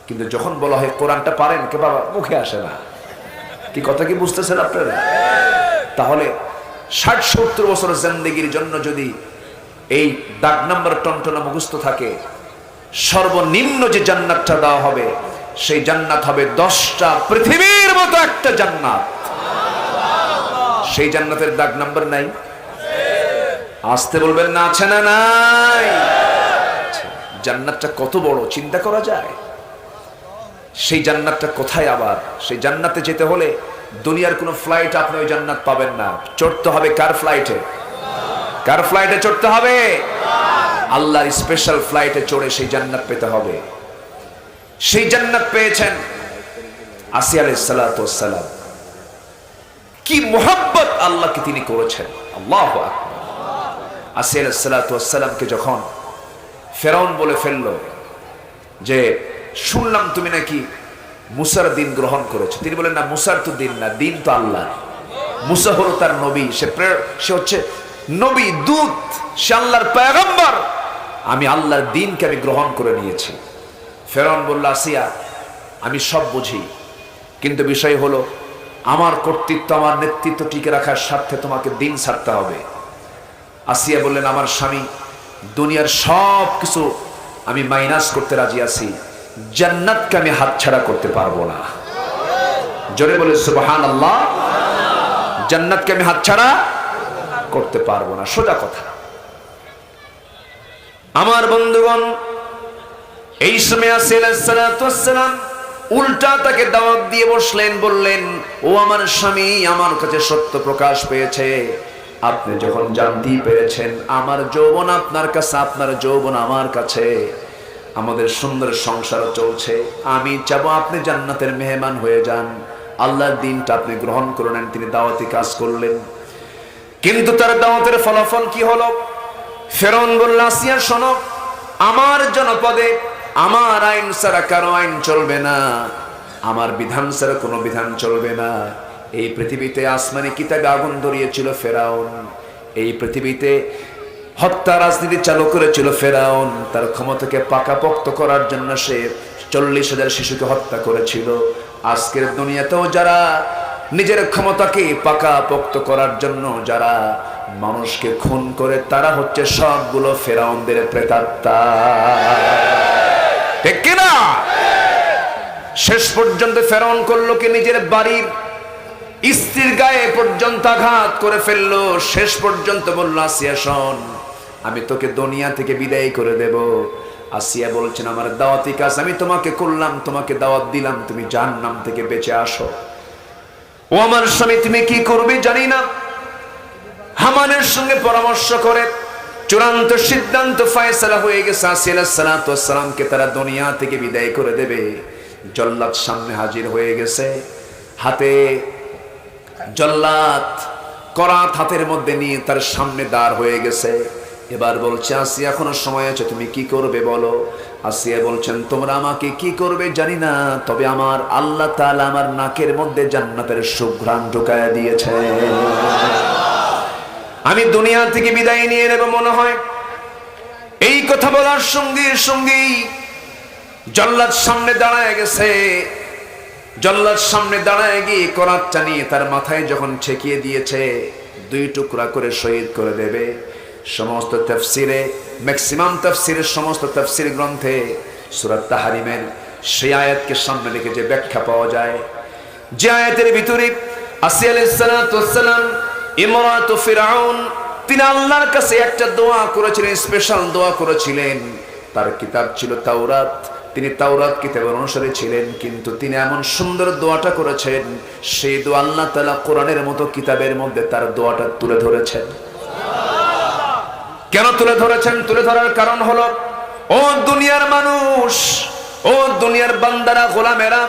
কিন্তু যখন বলা হয় কোরআনটা পারেন কে বাবা, মুখে আসে না। কি কথা কি বুঝতেছেন আপনারা? তাহলে 60-70 বছরের জিন্দেগির জন্য যদি এই দাগ নাম্বার টনটনা মুখস্থ থাকে, সর্বনিম্ন যে জান্নাতটা দেওয়া হবে, সেই জান্নাত হবে 10টা পৃথিবীর মতো একটা জান্নাত। সেই জান্নাতের দাগ নাম্বার নাই? আসতে বলবেন না, আছে না নাই? জান্নাতটা কত বড় চিন্তা করা যায়? সেই জান্নাতটা কোথায়? আবার সেই জান্নাতে যেতে হলে দুনিয়ার কোনো ফ্লাইট আপনি ওই জান্নাত পাবেন না। চড়তে হবে কার ফ্লাইটে? কার ফ্লাইটে চড়তে হবে? আল্লাহর স্পেশাল ফ্লাইটে চড়ে সেই জান্নাত পেতে হবে। সেই জান্নাত পেয়েছেন আসিয়া আলাইহিস সালাতু ওয়াস সালাম। কি মুহাব্বত আল্লাহকে তিনি করেছেন, আল্লাহু আকবার। আসিয়া আলাইহিস সালাতু ওয়াস সালামকে যখন ফেরাউন বলে ফেললো যে শুনলাম তুমি নাকি মুসার দিন গ্রহণ করেছো। তিনি বলেন, না, মুসার তো দিন না, দিন তো আল্লাহ। মুসা হলো তার নবী, সে হচ্ছে নবী, দূত, সে আল্লাহর পয়গম্বর। আমি আল্লাহর দিনকে আমি গ্রহণ করে নিয়েছি। ফেরাউন বলল, আসিয়া, আমি সব বুঝি, কিন্তু বিষয় হলো আমার কর্তৃত্ব, আমার নেতৃত্ব টিকে রাখার স্বার্থে তোমাকে দিন ছাড়তে হবে। আসিয়া বললেন, আমার স্বামী, দুনিয়ার সব কিছু আমি মাইনাস করতে রাজি আছি, জান্নাতকে আমি হাতছাড়া করতে পারবো না। জোরে বলে সুবহানাল্লাহ। জান্নাতকে আমি হাতছাড়া করতে পারবো না, সোজা কথা। আমার বন্ধুগণ, এই সময় আসিয়া আলাইহিস সালাতু ওয়াস সালাম উল্টা তাকে দাওয়াত দিয়ে বসলেন, বললেন, ও আমার স্বামী, আমার কাছে সত্য প্রকাশ পেয়েছে। আপনি যখন জানতেই পেরেছেন আমার যৌবন আপনার কাছে, আপনার যৌবন আমার কাছে, আমাদের সুন্দর সংসার চলছে, আমি চাবো আপনি জান্নাতের মেহমান হয়ে যান, আল্লাহর দিনটা আপনি গ্রহণ করে নেন। তিনি দাওয়াতি কাজ করলেন, কিন্তু তার দাওয়াতের ফলাফল কি হলো? ফেরাউন বলল, আসিয়া শোনো, আমার জনপদে আমার আইন ছাড়া কারো আইন চলবে না, আমার বিধান ছাড়া কোনো বিধান চলবে না। এই পৃথিবীতে আসমানি কিতাবে আগুন ধরিয়েছিল ফেরাউন, এই পৃথিবীতে হত্যা রাজনীতি চালু করেছিল ফেরাউন, তার ক্ষমতাকে পাকাপোক্ত করার জন্য সে 40,000 শিশুকে হত্যা করেছিল। আজকের দুনিয়াতেও যারা নিজের ক্ষমতাকে পাকাপোক্ত করার জন্য যারা মানুষকে খুন করে, তারা হচ্ছে সবগুলো ফেরাউনদের প্রেতাত্মা, ঠিক কিনা? শেষ পর্যন্ত ফেরাউন করলো কি, নিজের বাড়ির স্ত্রীর গায়ে পর্যন্ত আঘাত করে ফেললো। শেষ পর্যন্ত বলল, আসিয়া শোন, আমি তোকে দুনিয়া থেকে বিদায় করে দেব। আসিয়া বলছেন, আমার দাওয়াতি কাজ আমি তোমাকে করলাম, তোমাকে দাওয়াত দিলাম, তুমি জাহান্নাম থেকে বেঁচে আসো। ও আমার স্বামী, তুমি কি করবে জানি না। হামানের সঙ্গে পরামর্শ করে চূড়ান্ত সিদ্ধান্ত ফয়সালা হয়ে গেছে, আসিয়া আলাইহিস সালাতু ওয়াস সালামকে তারা দুনিয়া থেকে বিদায় করে দেবে। জল্লাদ সামনে হাজির হয়ে গেছে, হাতে জল্লাদ করাত হাতের মধ্যে নিয়ে তার সামনে দাঁড় হয়ে গেছে। এবার বলছে, আসিয়া, এখনো সময় আছে, তুমি কি করবে বলো। আসিয়া বলছেন, তোমরা আমাকে কি করবে জানি না, তবে আমার আল্লাহ তাআলা আমার নাকের মধ্যে জান্নাতের সুঘ্রাণ ঢুকায়া দিয়েছে, আমি দুনিয়া থেকে বিদায় নিয়ে নেব মনে হয়। এই কথা বলার সঙ্গে সঙ্গেই জল্লাদ সামনে দাঁড়ায় গেছে। জল্লাদ সামনে দাঁড়ায় গিয়ে করাতটা নিয়ে তার মাথায় যখন ঠেকিয়ে দিয়েছে, 2 টুকরা করে শহীদ করে দেবে। সমস্ত তাফসিরে, ম্যাক্সিমাম তাফসিরের সমস্ত তাফসির গ্রন্থে সূরা তাহরিমের সেই আয়াতকে সামনে রেখে যে ব্যাখ্যা পাওয়া যায়, যে আয়াতের ভিতরে আসিয়া আলাইহিস সালাতু ওয়াস সালাম ইমরাতু ফিরাউন, তিনি আল্লাহর কাছে একটা দোয়া করেছিলেন, স্পেশাল দোয়া করেছিলেন। তার কিতাব ছিল তাওরাত, তিনি তাওরাত কিতাবের অনুসারী ছিলেন, কিন্তু তিনি এমন সুন্দর দোয়াটা করেছেন, সেই দোয়া আল্লাহ তাআলা কোরআনের মতো কিতাবের মধ্যে তার দোয়াটা তুলে ধরেছেন। কেন তুলে ধরেছেন? তুলে ধরার কারণ হলো, ও দুনিয়ার মানুষ, ও দুনিয়ার বান্দারা, গোলামেরা,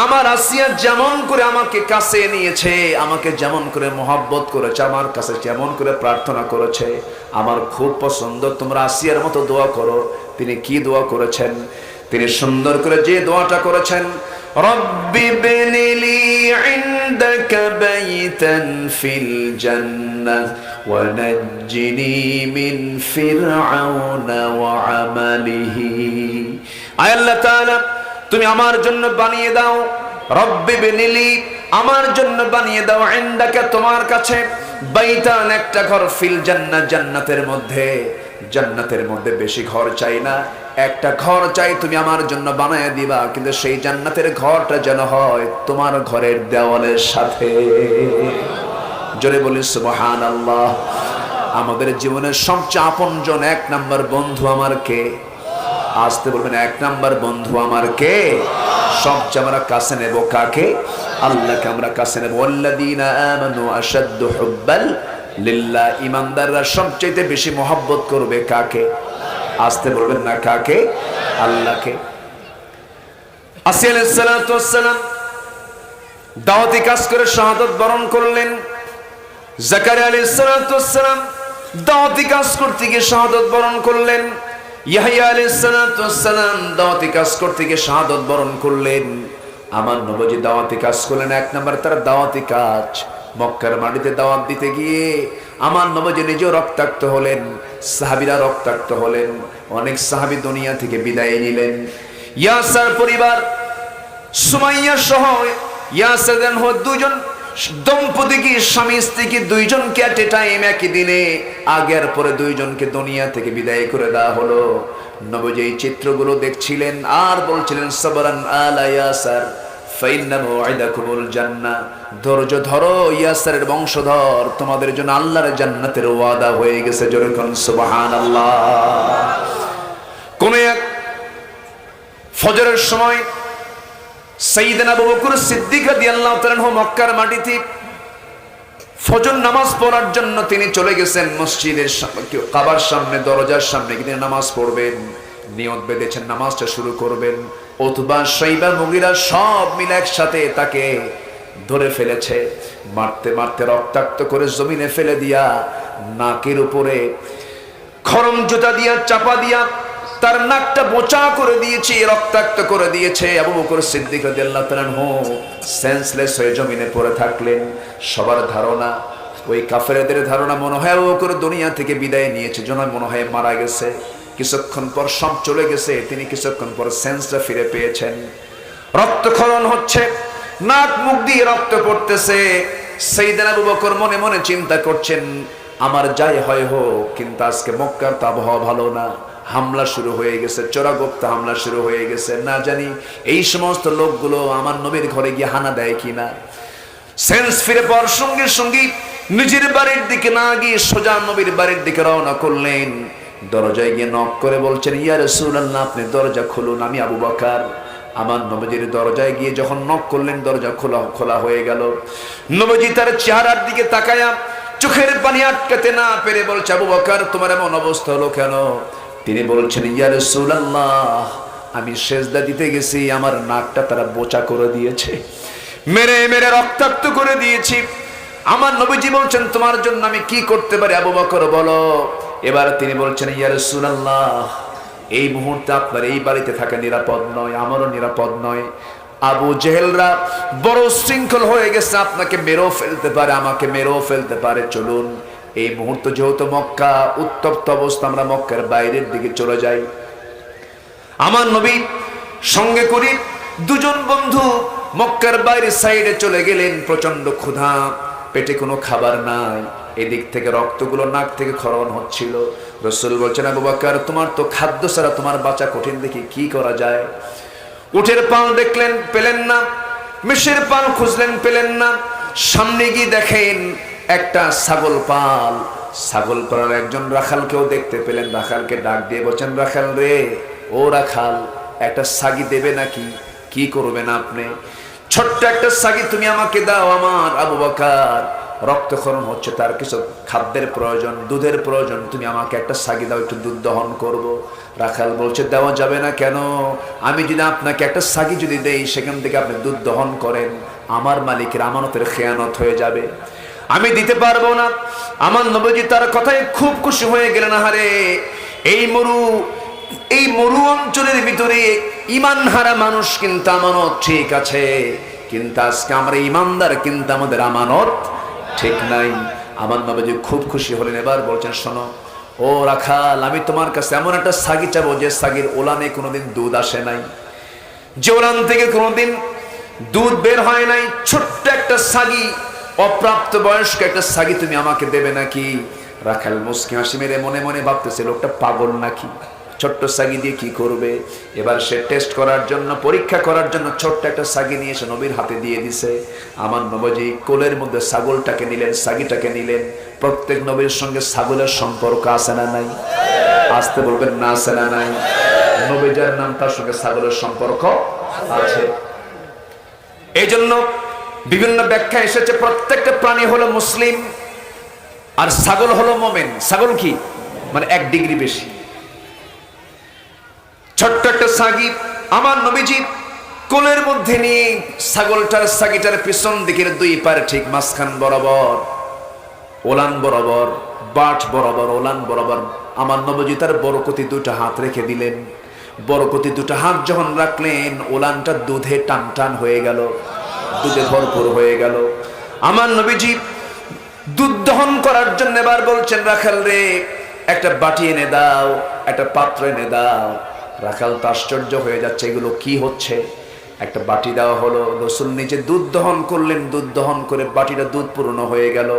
আমার আসিয়া যেমন করে আমাকে কাছে নিয়েছে, আমাকে যেমন করে মহব্বত করেছে, আমার কাছে যেমন করে প্রার্থনা করেছে, আমার খুব পছন্দ, তোমরা আসিয়ার মতো দোয়া করো। তিনি কি দোয়া করেছেন? তিনি সুন্দর করে যে দোয়াটা করেছেন, রব্বি বিনিলি ইনদাকা বাইতান ফিল জান্নাহ ওয়া নাজ্জিনি মিন ফিরআউনা ওয়া আমালিহি। আয় আল্লাহ তাআলা, তুমি আমার জন্য বানিয়ে দাও, রব্বি বিনিলি, আমার জন্য বানিয়ে দাও, ইনদাকা, তোমার কাছে, বাইতান, একটা ঘর, ফিল জান্নাহ, জান্নাতের মধ্যে। জান্নাতের মধ্যে বেশি ঘর চাই না, একটা ঘর চাই, তুমি আমার জন্য বানায় দিবা, কিন্তু সেই জান্নাতের ঘরটা যেন হয় তোমার ঘরের দেওয়ালের সাথে। জোরে বলি সুবহানাল্লাহ। আমাদের জীবনের সবচেয়ে আপনজন, 1 নাম্বার বন্ধু আমার কে? আসতে বলবেন, 1 নাম্বার বন্ধু আমার কে? সবচেয়ে আমরা কাছে নেব কাকে? আল্লাহকে আমরা কাছে নেব। ওয়াল্লাযীনা আমানু আশাদ্দু হুব্বাল লিল্লাহ, ঈমানদাররা সবচেয়ে বেশি মহব্বত করবে কাকে? আসতে বলবেন না কাকে? আল্লাহকে। আসিয়া আলাইহিস সালাতু ওয়াস সালাম দাওয়াতি কাজ করে শাহাদাত বরণ করলেন। জাকারিয়া আলাইহিস সালাতু ওয়াস সালাম দাওয়াতি কাজ করতে গিয়ে শাহাদাত বরণ করলেন। ইয়াহইয়া আলাইহিস সালাতু ওয়াস সালাম দাওয়াতি কাজ করতে গিয়ে শাহাদাত বরণ করলেন। আমার নবীজি দাওয়াতি কাজ করলেন, এক নাম্বার তার দাওয়াতি কাজ, মক্কার মাটিতে দাওয়াত দিতে গিয়ে আমার নবীজি নিজেও রক্তাক্ত হলেন, সাহাবীরা রক্তাক্ত হলেন, অনেক সাহাবী দুনিয়া থেকে বিদায় নিলেন। ইয়াসার পরিবার সুমাইয়া সহ ইয়াসার দুজন দম্পতি কি স্বামী স্ত্রীকে দুইজনকে এট এ টাইম একই দিনে আগের পরে দুইজনকে দুনিয়া থেকে বিদায় করে দেওয়া হলো। নবীজি এই চিত্রগুলো দেখছিলেন আর বলছিলেন সাবরান আলা ইয়াসার ফাইন্না মুআইদাকুমুল জান্নাহ, ধৈর্য ধরো ইয়াসারের বংশধর, তোমাদের জন্য আল্লাহর জান্নাতের ওয়াদা হয়ে গেছে। জোরে কোন সুবহানাল্লাহ। কোন এক ফজরের সময় সাইয়েদনা আবু বকর সিদ্দিক রাদিয়াল্লাহু তাআলা মক্কার মাটিতে ফজর নামাজ পড়ার জন্য তিনি চলে গেছেন মসজিদের কাবার সামনে, দরজার সামনে গিয়ে নামাজ পড়বেন। নিয়ত বেঁধেছেন নামাজটা শুরু করবেন। উতবা, শাইবা, মুগিরা সব মিলে একসাথে তাকে ধরে ফেলেছে, মারতে মারতে রক্তাক্ত করে জমিনে ফেলে দিয়া নাকের উপরে খরম জুতা দিয়া চাপা দিয়া তার নাকটা বোচা করে দিয়েছে, রক্তাক্ত করে দিয়েছে। আবু বকর সিদ্দিক রাদিয়াল্লাহু তাআলা সেন্সলেস হয়ে জমিনে পড়ে থাকলেন। সবার ধারণা, ওই কাফেরদের ধারণা, মনে হয় আবু বকর দুনিয়া থেকে বিদায় নিয়েছে, যেন মনে হয় মারা গেছে। কিছুক্ষণ পর সব চলে গেছে, তিনি কিছুক্ষণ পর সেন্সটা ফিরে পেয়েছেন। রক্তক্ষরণ হচ্ছে, নাক মুখ দিয়ে রক্ত পড়তেছে। সাইয়েদনা আবু বকর মনে মনে চিন্তা করছেন, আমার যাই হয় হোক, কিন্তু আজকে মক্কার তো আবহাওয়া ভালো না, হামলা শুরু হয়ে গেছে, চোরাগোপ্তা হামলা শুরু হয়ে গেছে, না জানি এই সমস্ত লোকগুলো আমার নবীর ঘরে গিয়ে হানা দেয় কিনা। সেন্স ফিরে পাওয়ার সঙ্গে সঙ্গে নিজের বাড়ির দিকে না গিয়ে সোজা নবীর বাড়ির দিকে রওনা করলেন। দরজায় গিয়ে নক করে বলছেন, ইয়া রাসূলুল্লাহ, আপনি দরজা খুলুন, আমি আবু বকর। আমার নবীজির দরজায় গিয়ে যখন নক করলেন, দরজা খোলা হয়ে গেল। নবীজি তার চেহারার দিকে তাকায়া চোখের পানি আটকাতে না পেরে বলছে, আবু বকর, তোমার এমন অবস্থা হলো কেন? তিনি বলছেন, ইয়া রাসূলুল্লাহ, আমি সেজদা দিতে গেছি, আমার নাকটা তারা বোচা করে দিয়েছে, মেরে মেরে রক্তাক্ত করে দিয়েছি। আমার নবীজি বলছেন, তোমার জন্য আমি কি করতে পারি আবু বকর, বলো। এবার তিনি বলছেন, ইয়া রাসূলুল্লাহ, এই মুহূর্তে আপনার এই বাড়িতে থাকা নিরাপদ নয়, আমারও নিরাপদ নয়। আবু জেহেলরা বড় শৃঙ্খল হয়ে গেছে, আপনাকে মেরেও ফেলতে পারে, আমাকে মেরেও ফেলতে পারে। চলুন এই মুহূর্তে যেহেতু মক্কা উত্তপ্ত অবস্থা, আমরা মক্কার বাইরের দিকে চলে যাই। আমার নবী সঙ্গে করি দুজন বন্ধু মক্কার বাইরে সাইডে চলে গেলেন। প্রচন্ড ক্ষুধা, পেটে কোনো খাবার নাই, এদিক থেকে রক্তগুলো নাক থেকে খরণ হচ্ছিল। রাসূল বলছেন, আবু বকর, তোমার তো খাদ্য ছাড়া তোমার বাঁচা কঠিন, দেখি কি করা যায়। উটের পাল দেখলেন, পেলেন না। মেষের পাল খুঁজলেন, পেলেন না। সামনে গিয়ে দেখেন একটা ছাগল পাল। ছাগল পালার একজন রাখালকেও দেখতে পেলেন। রাখালকে ডাক দিয়ে বলছেন, রাখাল রে, ও রাখাল, একটা ছাগি দেবে নাকি? কি করবেন আপনি? ছোট্ট একটা ছাগি তুমি আমাকে দাও, আমার আবু বকর রক্তক্ষরণ হচ্ছে, তার কিছু খাদ্যের প্রয়োজন, দুধের প্রয়োজন, তুমি আমাকে একটা ছাগি দাও, একটু দুধ দহন করব। রাখাল বলছে, দেওয়া যাবে না কেন? আমি যদি আপনাকে একটা ছাগি যদি দেই, সেখান থেকে আপনি দুধ দহন করেন, আমার মালিকের আমানতের খেয়ানত হয়ে যাবে, আমি দিতে পারবো না। আমার নবীজি তার কথায় খুব খুশি হয়ে গেলেন। আহারে, এই মরু অঞ্চলের ভিতরে ঈমান হারা মানুষ কিন্তু আমানত ঠিক আছে, কিন্তু আজকে আমরা ঈমানদার, কিন্তু আমাদের আমানত ঠিক নাই। আমার নবীজি খুব খুশি হলেন। এবার বলছেন, শোনো ও রাখাল, আমি তোমার কাছে এমন একটা ছাগি চাবো যে ছাগির ওলানে কোনোদিন দুধ আসে নাই, যে ওলান থেকে কোনোদিন দুধ বের হয় নাই। ছোট্ট একটা ছাগি, অপ্রাপ্ত বয়স্ক একটা ছাগি তুমি আমাকে দেবে নাকি? রাখাল মুস্কি হাসি মেরে মনে মনে ভাবতেছে, লোকটা পাগল নাকি, ছোট্ট ছাগি দিয়ে কি করবে। এবার সে টেস্ট করার জন্য, পরীক্ষা করার জন্য ছোট্ট একটা ছাগি নিয়ে এসে নবীর হাতে দিয়ে দিছে। আমার নবীজি কোলের মধ্যে ছাগলটাকে নিলেন, ছাগিটাকে নিলেন। প্রত্যেক নবীর সঙ্গে ছাগলের সম্পর্ক আছে না নাই? আসতে বলবেন না, আছে না নাই? নবী যার নাম, তার সঙ্গে ছাগলের সম্পর্ক আছে। এই জন্য বিভিন্ন ব্যাখ্যা এসেছে, প্রত্যেকটা প্রাণী হলো মুসলিম আর ছাগল হলো মোমেন। ছাগল কি মানে 1 ডিগ্রি বেশি। ছোট্ট একটা ছাগি আমার নবীজি কোলের মধ্যে নিয়ে ছাগিটার পিছন দিকের 2 পার ঠিক মাঝখান বরাবর ওলান বরাবর, বাট বরাবর, ওলান বরাবর আমার নবীজি তার বরকতি দুটো হাত রেখে দিলেন। বরকতি দুটো হাত যখন রাখলেন, ওলানটা দুধে টান টান হয়ে গেল, দুধে ভরপুর হয়ে গেল। আমার নবীজি দুধ দহন করার জন্য এবার বলছেন, রাখাল রে, একটা বাটি এনে দাও, একটা পাত্র এনে দাও। রাখাল তো আশ্চর্য হয়ে যাচ্ছে, এগুলো কি হচ্ছে। একটা বাটি দেওয়া হলো, রসুল নিজে দুধ দহন করলেন, দুধ দহন করে বাটিটা দুধ পূর্ণ হয়ে গেল।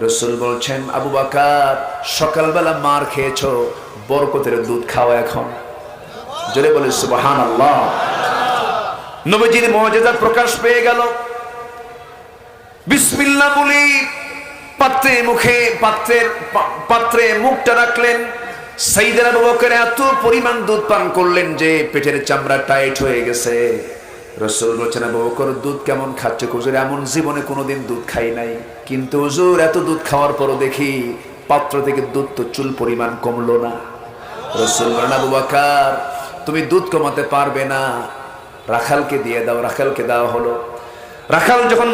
রসুল বলছেন, আবু বকর, সকালবেলা মার খেয়েছো, বরকতের দুধ খাও এখন। জোরে বলে সুবহানাল্লাহ। নবীজির মুআজিজা প্রকাশ পেয়ে গেল। বিসমিল্লাহ বলি পাত্রে মুখটা রাখলেন। সাইয়েদনা আবু বকর এত পরিমাণ দুধ পান করলেন যে পেটের চামড়া টাইট হয়ে গেছে। রাসূল বলেছেন, আবু বকর দুধ কেমন খাচ্ছে? হুজুর এমন জীবনে কোনোদিন দুধ খাই নাই, কিন্তু হুজুর এত দুধ খাওয়ার পরও দেখি পাত্র থেকে দুধ তো চুল পরিমাণ কমলো না। রাসূল বলেন, আবু বকর তুমি দুধ কমাতে পারবে না, রাখালকে দিয়ে দাও। রাখালকে দেওয়া হলো। রাখাল যখন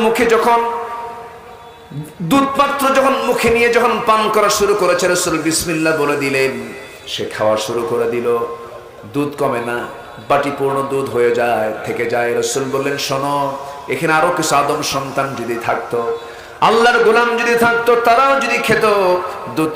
দুধ পাত্র যখন মুখে নিয়ে যখন পান করা শুরু করেছে, রাসূল বিসমিল্লাহ বলে দিলেন, সে খাওয়া শুরু করে দিল। দুধ কমে না, বাটি পূর্ণ দুধ হয়ে যায়, থেকে যায়। রাসূল বললেন, শোনো, এখানে আরো কিছু আদম সন্তান যদি থাকতো, আল্লাহর গোলাম যদি থাকতো, তারাও যদি খেত দুধ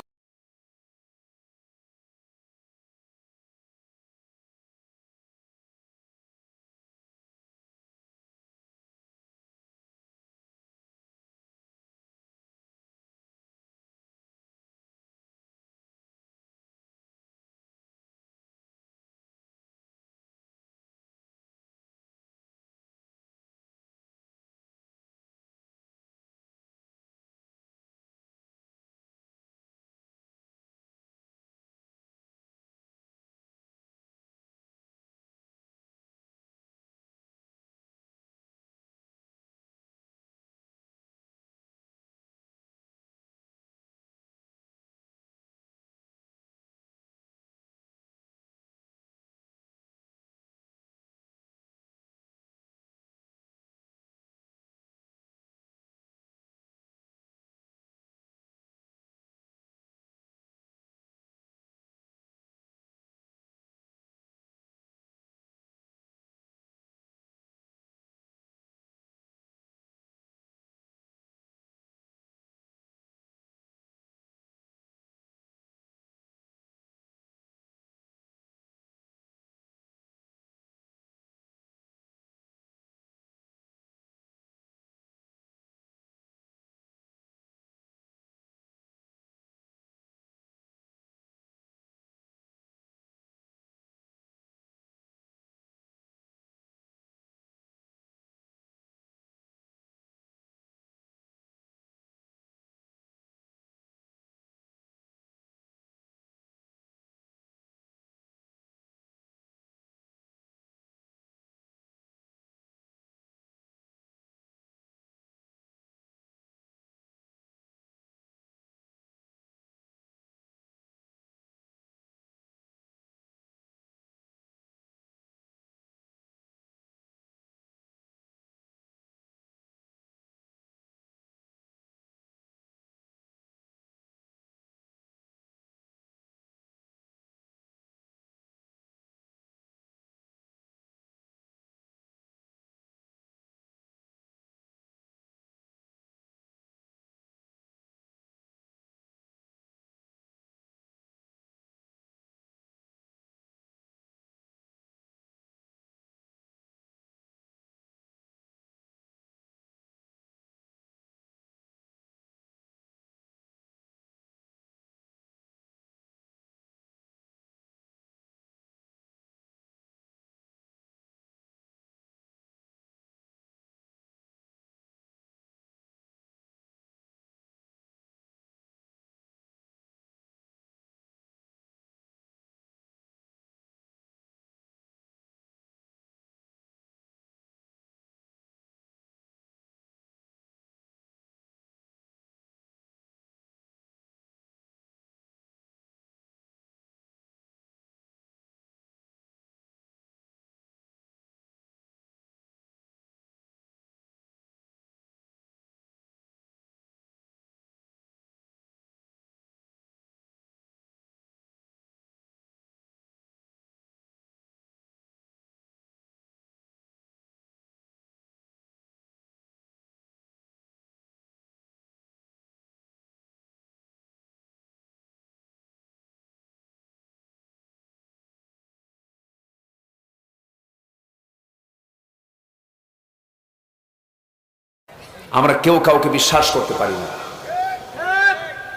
আমরা কেউ কাউকে বিশ্বাস করতে পারি না।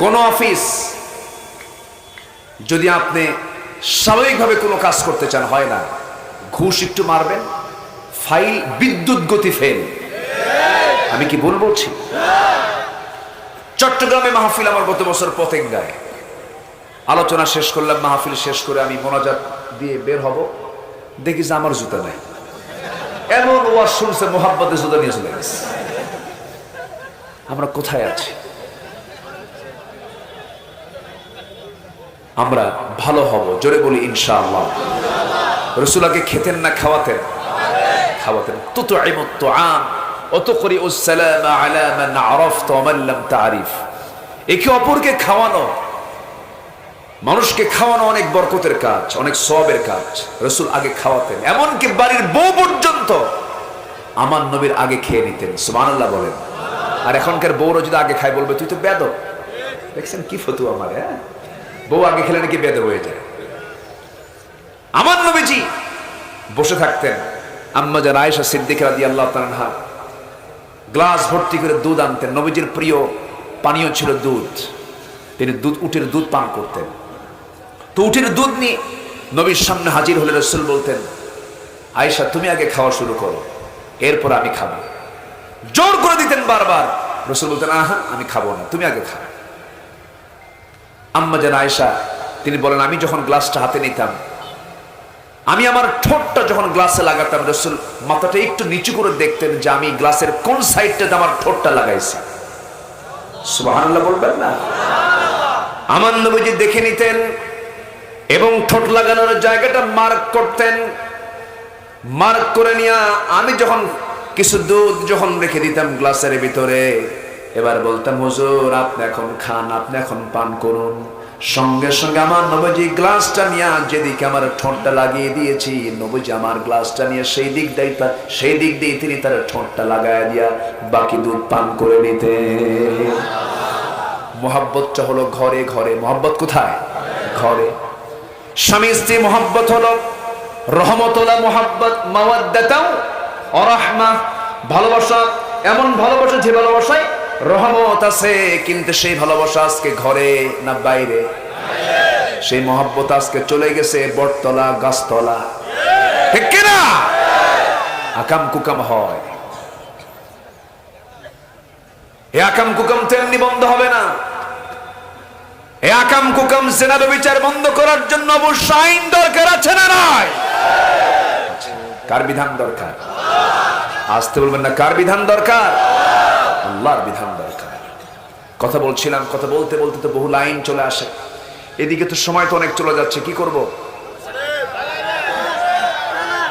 কোন অফিস যদি আপনি স্বাভাবিকভাবে কোনো কাজ করতে চান, হয় না। ঘুষ একটু মারবেন, ফাইল বিদ্যুৎ গতি ফেল। আমি কি ভুল বলছি? চট্টগ্রামে মাহফিল আমার গত বছর পতেঙ্গায়। আলোচনা শেষ করলাম, মাহফিল শেষ করে আমি মোনাজাত দিয়ে বের হব, দেখি যে আমার জুতা নাই। এমন ওয়াজ শুনছে, মোহাব্বতে জুতা নিয়ে চলে গেছে। আমরা কোথায় আছি? আমরা ভালো হব, জোরে বলি ইনশাআল্লাহ। রাসূল আগে খেতেন না খাওয়াতেন? খাওয়াতেন। তুতঈমুত তুআম ওয়া তুকরিউস সালাম আলা মান আরাফতা ওয়া মান লাম তারিফ। একে অপরকে খাওয়ানো, মানুষকে খাওয়ানো অনেক বরকতের কাজ, অনেক সওয়াবের কাজ। রাসূল আগে খাওয়াতেন, এমনকি বাড়ির বউ পর্যন্ত আমার নবীর আগে খেয়ে নিতেন। সুবহানাল্লাহ বলেন। আর এখনকার বউরা যদি আগে খায় বলবে তুই তো বেয়াদব। দেখছেন কি ফতুয়া আমার? হ্যাঁ, বউ আগে খেলে নাকি বেয়াদব হয়ে যায়। আমার নবীজি বসে থাকতেন, আম্মা জান আয়েশা সিদ্দিকা রাদিয়াল্লাহু তাআলা আনহা গ্লাস ভর্তি করে দুধ আনতেন। নবীজির প্রিয় পানীয় ছিল দুধ। তিনি উটের দুধ পান করতেন। তো উটের দুধ নিয়ে নবীর সামনে হাজির হলে রাসূল বলতেন, আয়েশা তুমি আগে খাওয়া শুরু করো, এরপর আমি খাবো। জোর করে দিতেন বারবার। রাসূল বলতেন, আহা আমি খাবো না, তুমি আগে খাও। আম্মা জান আয়েশা তিনি বলেন, আমি যখন গ্লাসটা হাতে নিতাম, আমি আমার ঠোঁটটা যখন গ্লাসে লাগাতাম, রাসূল মাথাটা একটু নিচু করে দেখতেন যে আমি গ্লাসের কোন সাইডটাতে আমার ঠোঁটটা লাগাইছি। সুবহানাল্লাহ বলবেন না? আমার নবীজি দেখে নিতেন এবং ঠোঁট লাগানোর জায়গাটা মার্ক করতেন। মার্ক করে নিয়ে আমি যখন কিছু দুধ যখন রেখে দিতাম গ্লাসের ভিতরে, এবার বলতাম, হুজুর আপনি এখন খান, আপনি এখন পান করুন। সঙ্গে সঙ্গে আমার নবীজি গ্লাসটা নিয়ে যেদিকে আমার ঠোঁটটা লাগিয়ে দিয়েছি, নবীজি আমার গ্লাসটা নিয়ে সেই দিক দিয়ে তিনি তার ঠোঁটটা লাগায় দিয়া বাকি দুধ পান করে নিতেন। মোহাব্বতটা হলো ঘরে ঘরে। মোহাব্বত কোথায়? ঘরে। স্বামী স্ত্রী মোহাব্বত হলো রহমতুল্লাহ মোহাব্বত, মাওয়াদ্দাতাও ওয়া রাহমা। ভালোবাসা এমন ভালোবাসা যে ভালোবাসায় রহমত আছে, কিন্তু সেই ভালোবাসা আজকে ঘরে না বাইরে? সেই মোহাব্বত আজকে চলে গেছে বটতলা গাছতলা, ঠিক কিনা? আকাম কুকাম হয়। এই আকাম কুকাম তো এমনি বন্ধ হবে না। এই আকাম কুকাম জেনা ব্যভিচার বন্ধ করার জন্য অবশ্য আইন দরকার আছে না নাই? কার বিধান দরকার? আসতে বলবেন না, কার বিধান দরকার? আল্লাহর বিধান দরকার। কথা বলছিলাম, কথা বলতে বলতে তো বহু লাইন চলে আসে। এদিকে তো সময় তো অনেক চলে যাচ্ছে, কি করব?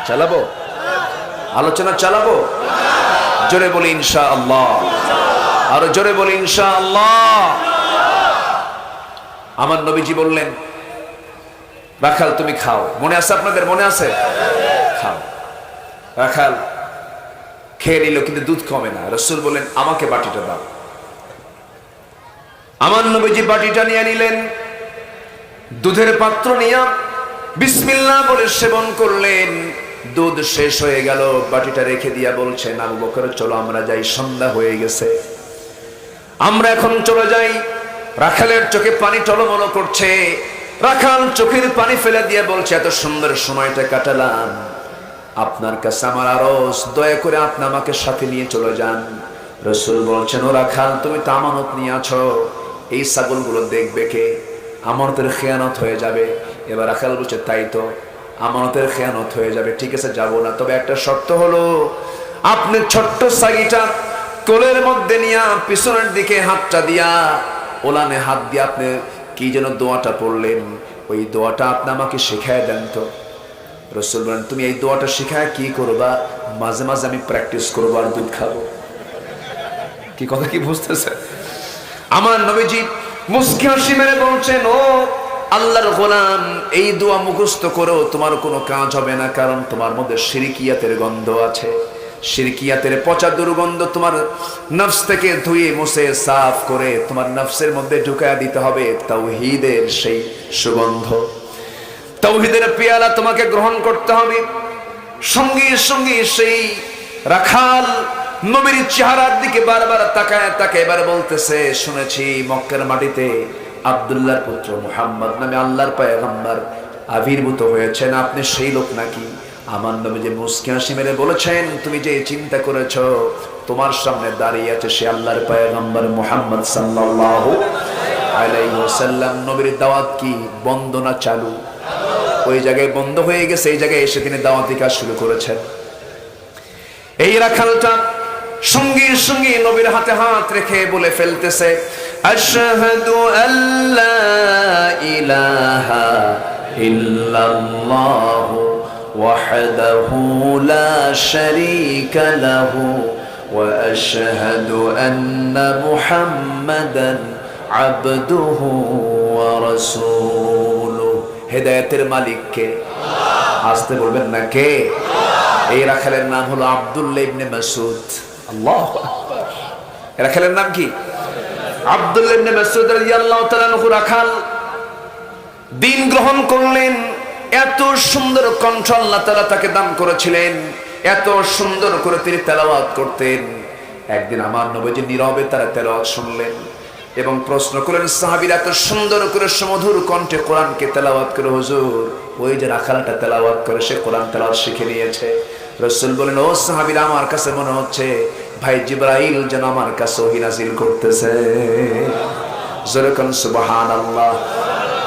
চালাবো আলোচনা, চালাবো। জোরে বলি ইনশাআল্লাহ, আরো জোরে বলি ইনশাআল্লাহ। আমার নবীজি বললেন, রাখাল তুমি খাও। মনে আছে আপনাদের? মনে আছে? খাও। রাখাল খেয়ে নিল, কিন্তু দুধ কমে না। রাসূল বলেন, আমাকে বাটিটা দাও। আমার নবীজি বাটিটা নিয়ে নিলেন, দুধের পাত্র নিয়ে বিসমিল্লাহ বলে সেবন করলেন। দুধ শেষ হয়ে গেল, বাটিটা রেখে দিয়া বলছেন, আবু বকর চলো আমরা যাই, সন্ধ্যা হয়ে গেছে, আমরা এখন চলে যাই। রাখালের চোখে পানি টলমল করছে। রাখাল চোখের পানি ফেলে দিয়ে বলছে, এত সুন্দর সময়টা কাটালাম, আপনার কাছে আমার আরজ, দয়া করে আপনি আমাকে সাথে নিয়ে চলে যান। রাসূল বলছেন, ও রাখাল তুমি তো আমানত নিয়ে আছো, এই ছাগলগুলো দেখবে কে? আমানতের খেয়ানত হয়ে যাবে। এবার রাখাল বলছে, তাই তো, আমানতের খেয়ানত হয়ে যাবে, ঠিক আছে যাবো না, তবে একটা শর্ত হলো, আপনি ছোট্ট ছাগিটা কোলের মধ্যে নিয়ে পিছনের দিকে হাতটা দিয়া, ওলানে হাত দিয়ে আপনি কি যেন দোয়াটা পড়লেন, ওই দোয়াটা আপনি আমাকে শিখায় দেন তো। রাসূল বলেন, তুমি এই দোয়াটা শিখায় কি করবা? মাঝে মাঝে আমি প্র্যাকটিস করবো আর দুধ খাবো। কি কথা কি বুঝতেছে? আমার নবীজি মুস্কি হাসি মেরে বলছেন, ও আল্লাহর গোলাম, এই দোয়া মুখস্থ করো, তোমার কোনো কাজ হবে না, কারণ তোমার মধ্যে শিরকিয়াতের গন্ধ আছে। শিরকিয়াতের পচা দুর্গন্ধ তোমার নফস থেকে ধুয়ে মুছে সাফ করে তোমার নফসের মধ্যে ঢুকায়া দিতে হবে তাওহীদের সেই সুগন্ধ। তাওহীদের পেয়ালা তোমাকে গ্রহণ করতে হবে। সঙ্গে সঙ্গে সেই রাখাল নবীর চেহারার দিকে বারবার তাকায় তাকায় এবার বলতেছে, শুনেছি মক্কার মাটিতে আব্দুল্লাহর পুত্র মুহাম্মদ নামে আল্লাহর পয়গম্বর আবির্ভূত হয়েছেন, আপনি সেই লোক নাকি? আমার নবী যে মুস্কি হাসি মেরে বলেছেন, তুমি যে চিন্তা করেছো তোমার সামনে দাঁড়িয়ে আছে সে আল্লাহর পয়গম্বর মুহাম্মদ সাল্লাল্লাহু আলাইহি ওয়াসাল্লাম। নবীর দাওয়াত কি বন্ধ না চালু? ওই জায়গায় বন্ধ হয়ে গেছে, এই জায়গায় এসে তিনি দাওয়াতি কাজ শুরু করেছেন। এই রাখালটা সঙ্গে সঙ্গে নবীর হাতে হাত রেখে বলে ফেলতেছে, আশহাদু আল্লা ইলাহা ইল্লাল্লাহু ওয়াহদাহু লা শারীকা লাহু ওয়া আশহাদু আন্না মুহাম্মাদান আবদুহু ওয়া রাসূলুহু। হেদায়েতের মালিক কে? আসতে বলবেন না কে? এই রাখালের নাম হলো আব্দুল্লাহ ইবনে মাসউদ। আল্লাহু আকবার। এই রাখালের নাম কি? আব্দুল্লাহ ইবনে মাসউদ রাদিয়াল্লাহু তাআলা আনহু রাখাল। দিন গ্রহণ করলেন। এত সুন্দর কণ্ঠ আল্লাহ তাআলা তাকে দান করেছিলেন, এত সুন্দর করে তিনি তেলাওয়াত করতেন। একদিন আমার নবীজি নীরবে তারা তেলাওয়াত শুনলেন এবং প্রশ্ন করলেন, সাহাবীরা এত সুন্দর করে সুমধুর কণ্ঠে কোরআনকে তেলাওয়াত করে, হুজুর ওই যে রাখালটা তেলাওয়াত করে সে কোরআন তেলাওয়াত শিখে নিয়েছে। রাসূল বলেন, ও সাহাবীরা, আমার কাছে মনে হচ্ছে ভাই জিবরাইল যেন আমার কাছে ওহী নাযিল করতেছে। জোরে কোন সুবহানাল্লাহ।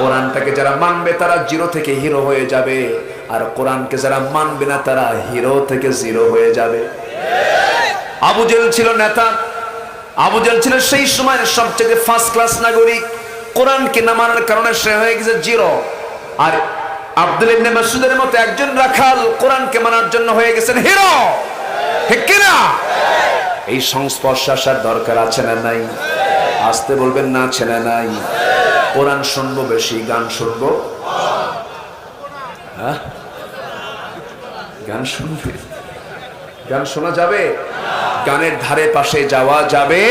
কোরআনটাকে যারা মানবে তারা জিরো থেকে হিরো হয়ে যাবে, আর কোরআনকে যারা মানবে না তারা হিরো থেকে জিরো হয়ে যাবে। আবু জেহেল ছিল নেতা, আবু জেহেল ছিল সেই সময়ের সবচেয়ে ফার্স্ট ক্লাস নাগরিক। কোরআনকে না মানার কারণে সে হয়ে গেছে জিরো। আর আব্দুল্লাহ ইবনে মাসউদের মতো একজন রাখাল কোরআনকে মানার জন্য হয়ে গেছেন হিরো। ঠিক কি না? এই সংস্পর্শ আসার দরকার আছে না নাই? আসতে বলবেন না, আছে না নাই? কোরআন শুনবো বেশি, গান শুনবো? হ্যাঁ, গান শুনবে? গান শোনা যাবে? গানের ধারে পাশে যাওয়া যাবে?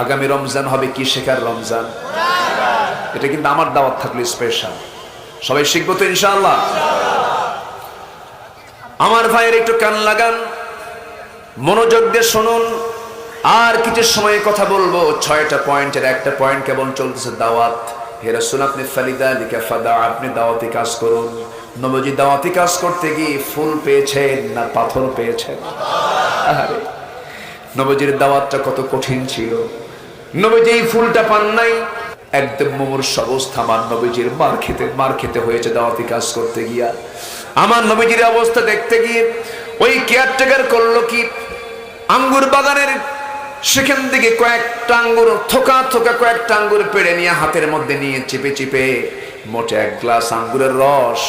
আগামী রমজান হবে কি শেখার রমজান? এটা কিন্তু আমার দাওয়াত থাকলে স্পেশাল। সবাই শিখবো তো ইনশাআল্লাহ। আমার ভাইয়ের একটু কান লাগান, মনোযোগ দিয়ে শুনুন। আর কিছু সময় কথা বলবো। 6টা পয়েন্টের একটা পয়েন্ট কেবল চলতেছে দাওয়াত। হে রাসূল, আপনি ফালিদালিকা ফাদা, আপনি দাওয়াতি কাজ করুন। নবীজি দাওয়াতি কাজ করতে গিয়ে ফুল পেয়েছেন না পাথর পেয়েছেন? আরে নবীজির দাওয়াতটা কত কঠিন ছিল। নবীজি এই ফুলটা পান নাই, একদম মুমূর্ষু অবস্থা। আমার নবীজির মার খেতে হয়েছে দাওয়াতি কাজ করতে গিয়া। আমার নবীজির অবস্থা দেখতে গিয়ে ওই কেয়ারটেকার করলো কি, আঙ্গুর বাগানের সেখান থেকে কয়েকটা আঙ্গুর থোকা থোকা কয়েকটা আঙ্গুর পেড়ে নিয়ে হাতের মধ্যে নিয়ে চিপে চিপে মোটে 1 গ্লাস আঙ্গুরের রস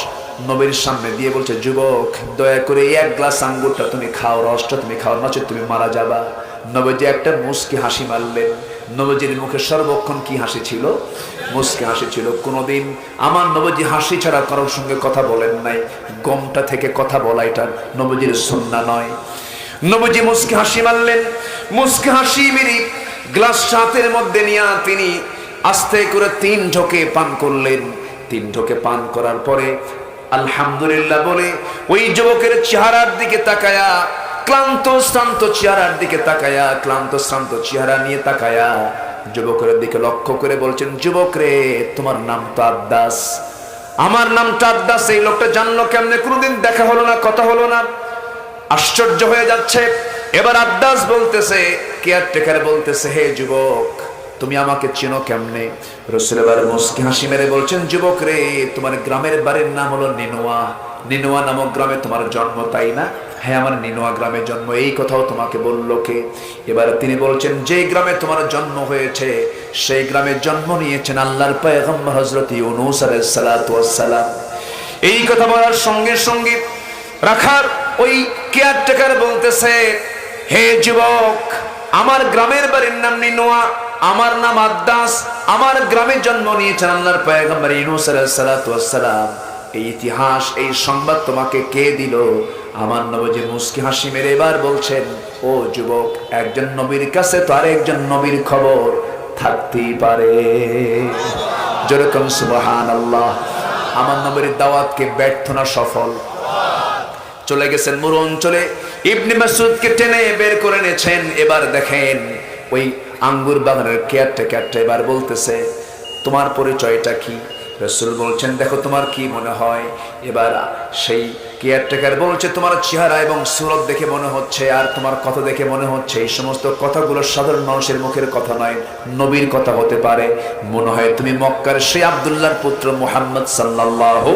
নবীর সামনে দিয়ে বলছে, যুবক দয়া করে এই 1 গ্লাস আঙ্গুরটা তুমি খাও, রসটা তুমি খাও, নচেত তুমি মারা যাবা। নবীজি একটা মুস্কি হাসি মারলেন। নবীজির মুখে সর্বক্ষণ কি হাসি ছিল? মুস্কি হাসি ছিল। কোনোদিন আমার নবীজি হাসি ছাড়া কারোর সঙ্গে কথা বলেন নাই। গমটা থেকে কথা বলা এটা নবীজির সুন্নাহ নয়। নবীজি মুস্কি হাসি মারলেন। মুস্কি হাসি মেরে গ্লাস হাতের মধ্যে নিয়ে তিনি আস্তে করে 3 ঢোকে পান করলেন। 3 ঢোকে পান করার পরে আলহামদুলিল্লাহ বলে ওই যুবকের চেহারার দিকে তাকায়া, ক্লান্ত শ্রান্ত চেহারার দিকে তাকায়া, ক্লান্ত শ্রান্ত চেহারা নিয়ে তাকায়া যুবকের দিকে লক্ষ্য করে বলছেন, যুবক রে, তোমার নাম তো আদ্দাস। আমার নামটা আদ্দাস। এই লোকটা জানলো কেমনে? কোনোদিন দেখা হলো না, কথা হলো না। আশ্চর্য হয়ে যাচ্ছে। এবার আদ্দাস বলতেছে, কেয়ারটেকার বলতেছে, হে যুবক, তুমি আমাকে চেনো কেমনে? রাসূল এবার মুস্কি হাসি মেরে বলছেন, যুবক রে, তোমার গ্রামের বাড়ির নাম হলো নিনোয়া। নিনোয়া নামক গ্রামে তোমার জন্ম, তাই না? হ্যাঁ, আমার নিনোয়া গ্রামে জন্ম। এই কথাও তোমাকে বললো কে? এবার তিনি বলছেন, যে গ্রামে তোমার জন্ম হয়েছে সেই গ্রামে জন্ম নিয়েছেন আল্লাহর পয়গম্বর হযরত ইউনূস আলাইহিস সালাতু ওয়াস সালাম। এই কথা বলার সঙ্গে সঙ্গে রাখার ওই কেয়ারটেকার বলতেছে, হে যুবক, আমার গ্রামের বাড়ির নাম নিনোয়া, আমার নাম আদ্দাস, আমার গ্রামে জন্ম নিয়েছেন আল্লাহর পয়গম্বর ইউনূস আলাইহিস সালাতু ওয়াস সালাম। এই ইতিহাস, এই সংবাদ তোমাকে কে দিল? আমার নবীজি মুস্কি হাসি মেরে এবার বলছেন, ও যুবক, একজন নবীর কাছে তো আরেকজন নবীর খবর থাকতেই পারে। যেরকম সুবহানাল্লাহ। আমার নবীর দাওয়াতকে ব্যর্থ না সফল? চলে গেছেন মরু অঞ্চলে। ইবনে মাসউদকে টেনে বের করে এনেছেন। এবার দেখেন ওই আঙ্গুর বাগানের কেয়ারটেকারটা এবার বলতেছে, তোমার পরিচয়টা কি? রাসূল বলছেন, দেখো তোমার কি মনে হয়? এবার সেই কেয়ারটেকার বলছে, তোমার চেহারা এবং সুরত দেখে মনে হচ্ছে আর তোমার কথা দেখে মনে হচ্ছে এই সমস্ত কথাগুলো সাধারণ মানুষের মুখের কথা নয়, নবীর কথা হতে পারে। মনে হয় তুমি মক্কার সেই আব্দুল্লাহর পুত্র মুহাম্মদ সাল্লাল্লাহু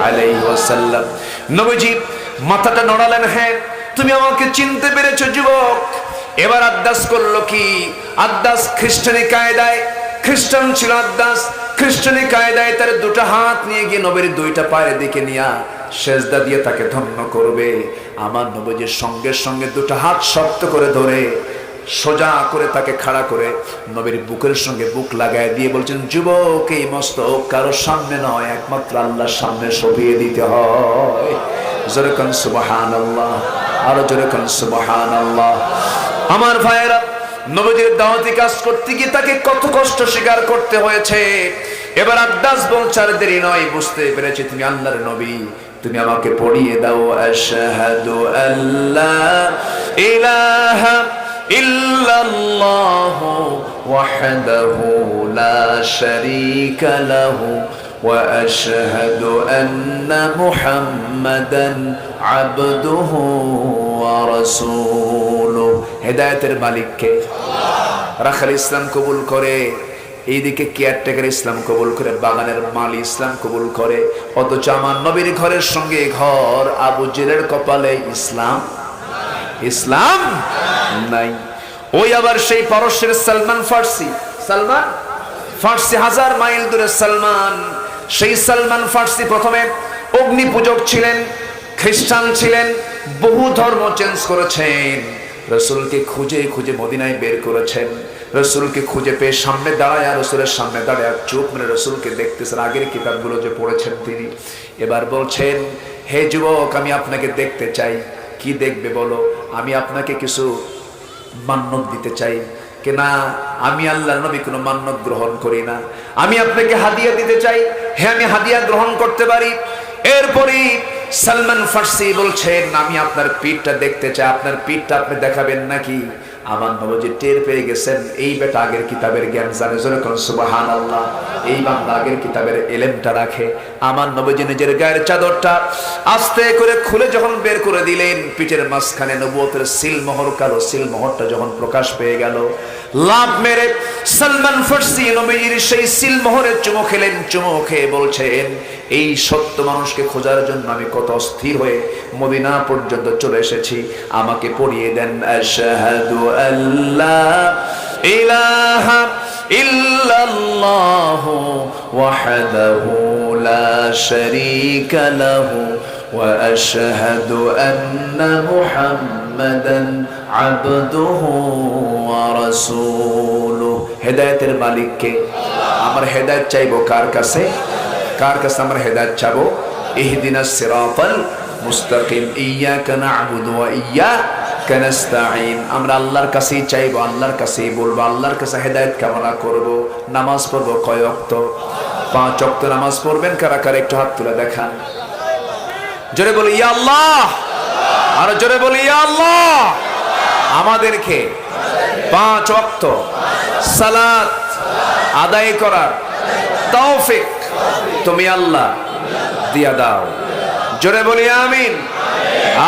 আলাইহি ওয়াসাল্লাম। নবীজি মাথাটা নড়ালেন, হ্যাঁ তুমি আমাকে চিনতে পেরেছো যুবক। এবার আদ্দাস করলো কি? আদ্দাস খ্রিস্টানি কায়দায়, খ্রিস্টান ছিল আদ্দাস, খ্রিস্টানি কায়দায় তার দুটো হাত নিয়ে গিয়ে নবীর দুইটা পায়ের দিকে নিয়ে সেজদা দিয়ে তাকে ধন্য করবে। আমার নবীজির সঙ্গে সঙ্গে দুটো হাত শক্ত করে ধরে সোজা করে তাকে খাড়া করে নবীর বুকের সঙ্গে বুক লাগায় দিয়ে বলছেন, যুবক এই মস্তক কারোর সামনে নয়, একমাত্র আল্লাহর সামনে সঁপিয়ে দিতে হয়। জোরে কোন সুবহানাল্লাহ, আরো জোরে কোন সুবহানাল্লাহ। আমার ভাইয়েরা, নবীজির দাওয়াতি কাজ করতে গিয়ে তাকে কত কষ্ট স্বীকার করতে হয়েছে। এবার আদ্দাস বলছে, আর দেরি নয়, বুঝতে পেরেছি তুমি আল্লাহর নবী, তুমি আমাকে পড়িয়ে দাও আশহাদু আল্লা ইলাহা ইল্লাল্লাহু ওয়াহদাহু লা শারীকা লাহু ওয়া আশহাদু আন্না মুহাম্মাদান আবদুহু ওয়া রাসূলুহু। হেদায়েতের মালিক কে? রাখাল ইসলাম কবুল করে, এইদিকে কেয়ারটেকার ইসলাম কবুল করে, বাগানের মালি ইসলাম কবুল করে, অথচ আমার নবীর ঘরের সঙ্গে ঘর আবু জেলের কপালে ইসলাম ইসলাম নাই। ওই আবার সেই পারস্যের সালমান ফার্সি, সালমান ফার্সি 1000 মাইল দূরে সালমান, সেই সালমান ফার্সি প্রথমে অগ্নি পূজক ছিলেন, খ্রিস্টান ছিলেন, বহু ধর্ম চেঞ্জ করেছেন। রাসূলকে খুঁজে খুঁজে মদিনায় বের করেছেন। রাসূলকে খুঁজে পেয়ে সামনে দাঁড়ায়, রাসূলের সামনে দাঁড়ায় চোখ মেরে রাসূলকে দেখতেছেন, আগের কিতাবগুলো যে পড়েছেন তিনি। এবার বলছেন, হে যুবক আমি আপনাকে দেখতে চাই। কি দেখবে বলো? আমি আপনাকে কিছু মান্যত দিতে চাই। কে না, আমি আল্লাহর নবী কোনো মান্যত গ্রহণ করি না, আমি আপনাকে হাদিয়া দিতে চাই। হ্যাঁ আমি হাদিয়া গ্রহণ করতে পারি। এরপরই সালমান ফার্সি বলছেন, আমি আপনার পিঠটা দেখতে চাই। আপনার পিঠটা আপনি দেখাবেন নাকি? আমার নবীজি টের পেয়ে গেছেন এই বেটা আগের কিতাবের জ্ঞান জানে। জোরে কোন সুবহানাল্লাহ। এই বান্দা আগের কিতাবের এলেমটা রাখে। আমার নবীজি নিজের গায়ের চাদরটা আস্তে করে খুলে যখন বের করে দিলেন, পিঠের মাঝখানে নবুয়তের সিলমোহর, কালো সিলমোহরটা যখন প্রকাশ পেয়ে গেল, লাভ মেরে সালমান ফার্সি নবীজির সেই সিলমোহরে চুমো খেলেন। চুমো খেয়ে বলছেন, এই সত্য মানুষকে খোঁজার জন্য আমি কত অস্থির হয়ে মদিনা পর্যন্ত চলে এসেছি, আমাকে পড়িয়ে দেন আশহাদু আল্লা ইলাহা ইল্লাল্লাহু ওয়াহদাহু লা শারীকা লাহু ওয়া আশহাদু আন্না মুহাম্মাদান আবদুহু ওয়া রাসূলুহু। হেদায়েতের মালিক কে? আমার হেদায়েত চাইবো কার কাছে? কার কাছে আমরা হেদায়েত চাবো? ইহদিনাস সিরাতাল মুস্তাকিম, ইয়াকা না'বুদু ওয়া ইয়াকা নাস্তাঈন। আমরা আল্লাহর কাছেই চাইবো, আল্লাহর কাছেই বলবো, আল্লাহর কাছে হেদায়েত কামনা করব। নামাজ পড়বো কয় ওয়াক্ত? 5 ওয়াক্ত নামাজ পড়বেন কারা কারা একটু হাত তুলে দেখান। জোরে বলি ইয়া আল্লাহ, আর জোরে বলি ইয়া আল্লাহ। আমাদেরকে 5 ওয়াক্ত সালাত আদায় করার তৌফিক তুমি আল্লাহ দিয়া দাও। জোরে বলি আমিন,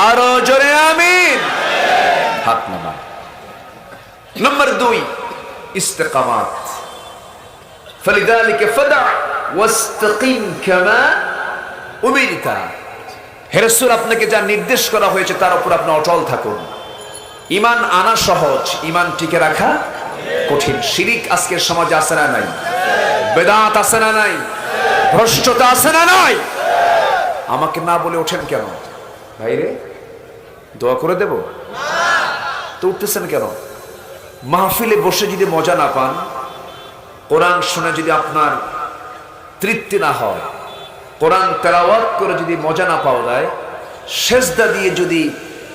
আরো জোরে আমিন। হাত নামা। নম্বর 2 ইস্তেকামাত। فلذلك فدع واستقم كما أمرت। হে রাসূল, আপনাকে যা নির্দেশ করা হয়েছে তার উপর আপনি অটল থাকুন। ঈমান আনা সহজ, ঈমান টিকে রাখা কঠিন। শিরিক আজকের সমাজে আছে না নাই? বেদাত আছে না নাই? ভ্রষ্টতা আছে না নাই? আমাকে না বলে ওঠেন কেন ভাইরে? দোয়া করে দেব তো উঠতেছেন কেন? মাহফিলে বসে যদি মজা না পান, কোরআন শুনে যদি আপনার তৃপ্তি না হয়, কোরআন তেলাওয়াত করে যদি মজা না পাওয়া যায়, সেজদা দিয়ে যদি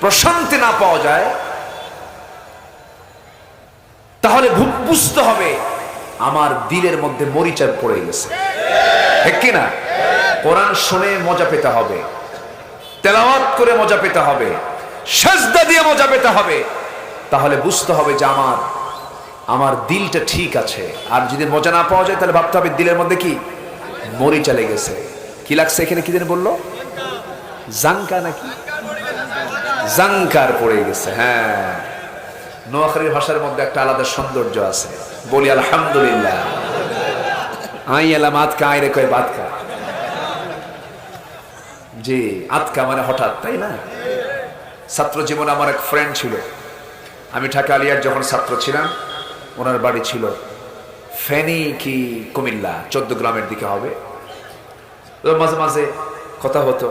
প্রশান্তি না পাওয়া যায়, তাহলে বুঝতে হবে আমার দিলের মধ্যে মরিচা পড়ে গেছে। ঠিক কিনা? কোরআন শুনে মজা পেতে হবে, তেলাওয়াত করে মজা পেতে হবে, সেজদা দিয়ে মজা পেতে হবে। তাহলে বুঝতে হবে যে আমার দিলটা ঠিক আছে। আর যদি মজা না পাওয়া যায় তাহলে ভাবতে হবে দিলের মধ্যে কি মরিচা লেগেছে। কি লাগছে এখানে? কি যেন বললো? জাঙ্কা নাকি জাঙ্কার পড়ে গেছে। হ্যাঁ, নোয়াখালীর ভাষার মধ্যে একটা আলাদা সৌন্দর্য আছে। বলি আলহামদুলিল্লাহ। আই এলাম আতকা, আই রে কয় বাতকা। জি, আতকা মানে হঠাৎ, তাই না? ছাত্র জীবনে আমার এক ফ্রেন্ড ছিল, আমি ঢাকা আলিয়ার যখন ছাত্র ছিলাম, ওনার বাড়ি ছিল ফেনী কি কুমিল্লা 14 গ্রামের দিকে হবে। মাঝে মাঝে কথা হতো,